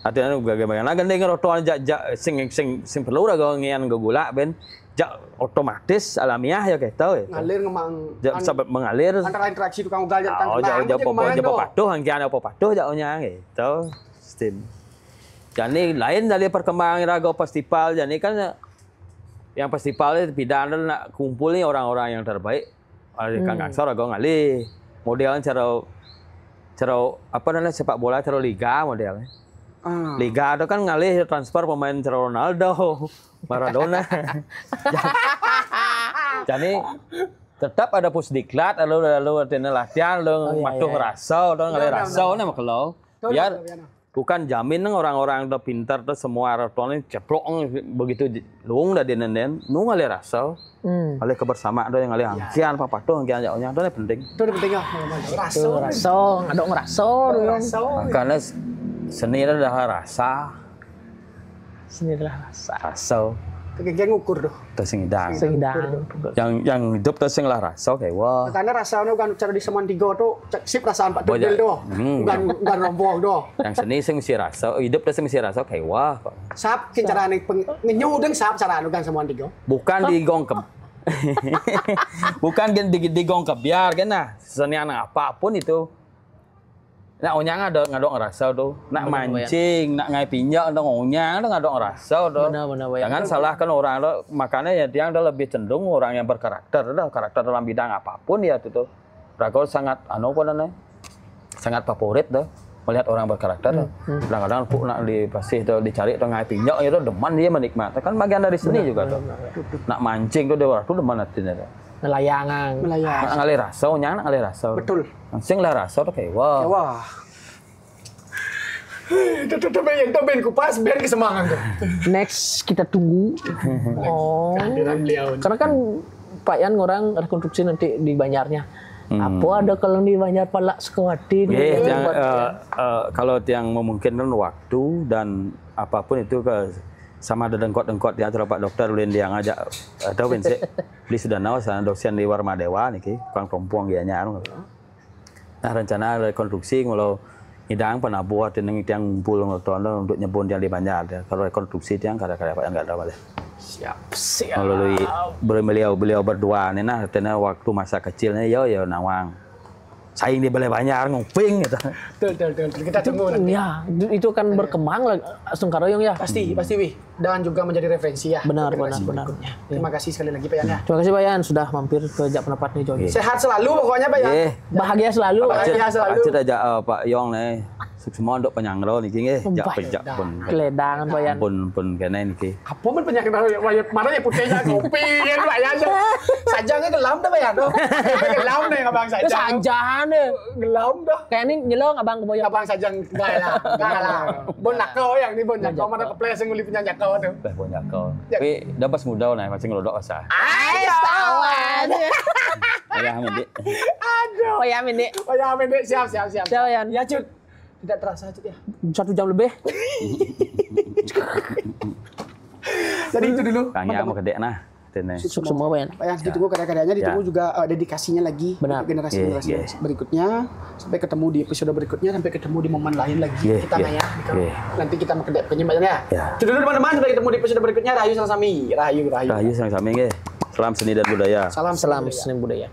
Artinya bagaimana gandeng rotoan sing perlu rago ngian gula ben otomatis alamiah ya kayak tahu ya. Ngalir ngemang. Sampai mengalir. Antara interaksi tukang ugal dan tukang genang. Jauh patuh angkian apa patuh jauhnya gitu. Sistem. Jadi lain dari perkembangan raga festival. Jadi kan yang festivalnya pidana nak kumpulnya orang-orang yang terbaik. Kang Gangsor raga ngalih. Modelnya cara apa namanya sepak bola cara liga modelnya. Liga itu kan ngalih transfer pemain cara Ronaldo, Maradona. Jadi tetap ada pusdiklat, lalu artinya latihan, lalu matuh rasa, atau ngalih rasa, nama kalau biar bukan jamin orang-orang udah pintar tuh semua rotonnya ceplok begitu luung dah dinen nu ngalih rasa, ngalih kebersamaan tuh yang ngalih angkian apa tuh angkian jauhnya itu penting. Itu penting ya, rasa, ngadok ngerasa, karena seni adalah rasa. Seni adalah rasa. Rasa. Kayak ngukur tuh. Terus ngidang. Yang hidup terus sing lah rasa kayak wah. Karena rasanya kan cara di Seman Tiga tuh sip perasaan Pak Debel tuh. Bukan rombong tuh. Yang seni sing mesti rasa, hidup terus mesti rasa kayak wah. Sap cara nih ngenyudeng sap cara anu kan Seman Tiga. Bukan di gong ke bukan di gong kebiar kan nah. Seni anak apapun itu. Nak onyang ngadok ngerasa tuh, nak mancing, nak ngai pinjak, nak onyang, ngadok ngerasa tuh. Jangan salahkan orang tuh, makanya ya dia lebih cenderung orang yang berkarakter, karakter dalam bidang apapun ya tuh. Rago sangat sangat favorit tuh. melihat orang berkarakter. Kadang-kadang pun nak dipasih atau dicari atau ngai pinyok itu deman dia menikmati. Kan bagian dari seni juga tuh. Nak mancing tuh dia tuh deman hatinya. Nelayangan. Nak ngalih rasa, nyang nak ngalih rasa. Betul. Mancing lah rasa tuh kayak wah. Wah. Itu ben kupas biar kesemangan tuh. Next kita tunggu. Oh. Karena kan Pak Yan orang rekonstruksi nanti di Banyarnya. Apa ada kalau di Banyar palak sekawati? Kalau yang memungkinkan waktu dan apapun itu sama ada dengkot-dengkot di antara Pak Dokter ulin dia ngajak atau bensek beli sudah nawa sana dosen di Warma Dewa nih kang perempuan dia nyar. Nah rencana rekonstruksi kalau hidang pernah buat yang ngumpul untuk nyebun yang di Banjar. Kalau rekonstruksi yang kadang-kadang Pak Yan nggak ada boleh. Siap. Melalui beliau berdua nih nah, karena waktu masa kecilnya ya nawang. Saing di Balai Banjar nguping gitu. Betul. Kita tunggu nanti. Ya, itu kan berkembang lah Sungkaroyong ya. Pasti wih. Dan juga menjadi referensi ya. Benar. Terima kasih sekali lagi Pak Yan ya. Terima kasih Pak Yan sudah mampir ke Jak Pendapat nih Joy. Sehat selalu pokoknya Pak Yan. Bahagia selalu. Bahagia selalu. Acet aja Pak Yong nih. Semua untuk penyangro nih nggih. Jak pun. Keledangan Pak Yan. Pun kene niki. Apa men penyakit mana ya putihnya kopi kan Pak Yan. Sajangnya gelam dah Pak Yan. Gelam nih Abang Sajang. Sajang deh. Gelam dah. Kayak ini nyelong Abang Keboyo. Abang Sajang enggak lah. Bon nakau yang ini bon nakau mana keples nguli punya nakau tuh. Bon nakau. Tapi dapat muda nih masih ngelodok asa. Ayo tawan. Ayah Mendik. Aduh. Oh ya Mendik. Siap. Siap Yan. Ya Cut. Tidak terasa Cut ya. 1 jam lebih. Jadi itu dulu. Kangnya mau gede nah. Sukses semua Pak Yan. Pak Yan ditunggu karya-karyanya, ditunggu juga dedikasinya lagi untuk generasi berikutnya. Sampai ketemu di episode berikutnya, sampai ketemu di momen lain lagi. Kita nanya. Nanti kita mau kedep Pak Yan ya. Itu dulu teman-teman, sampai ketemu di episode berikutnya. Rahayu Salasami. Rahayu. Rahayu Salasami nggih. Salam seni dan budaya. Salam seni budaya.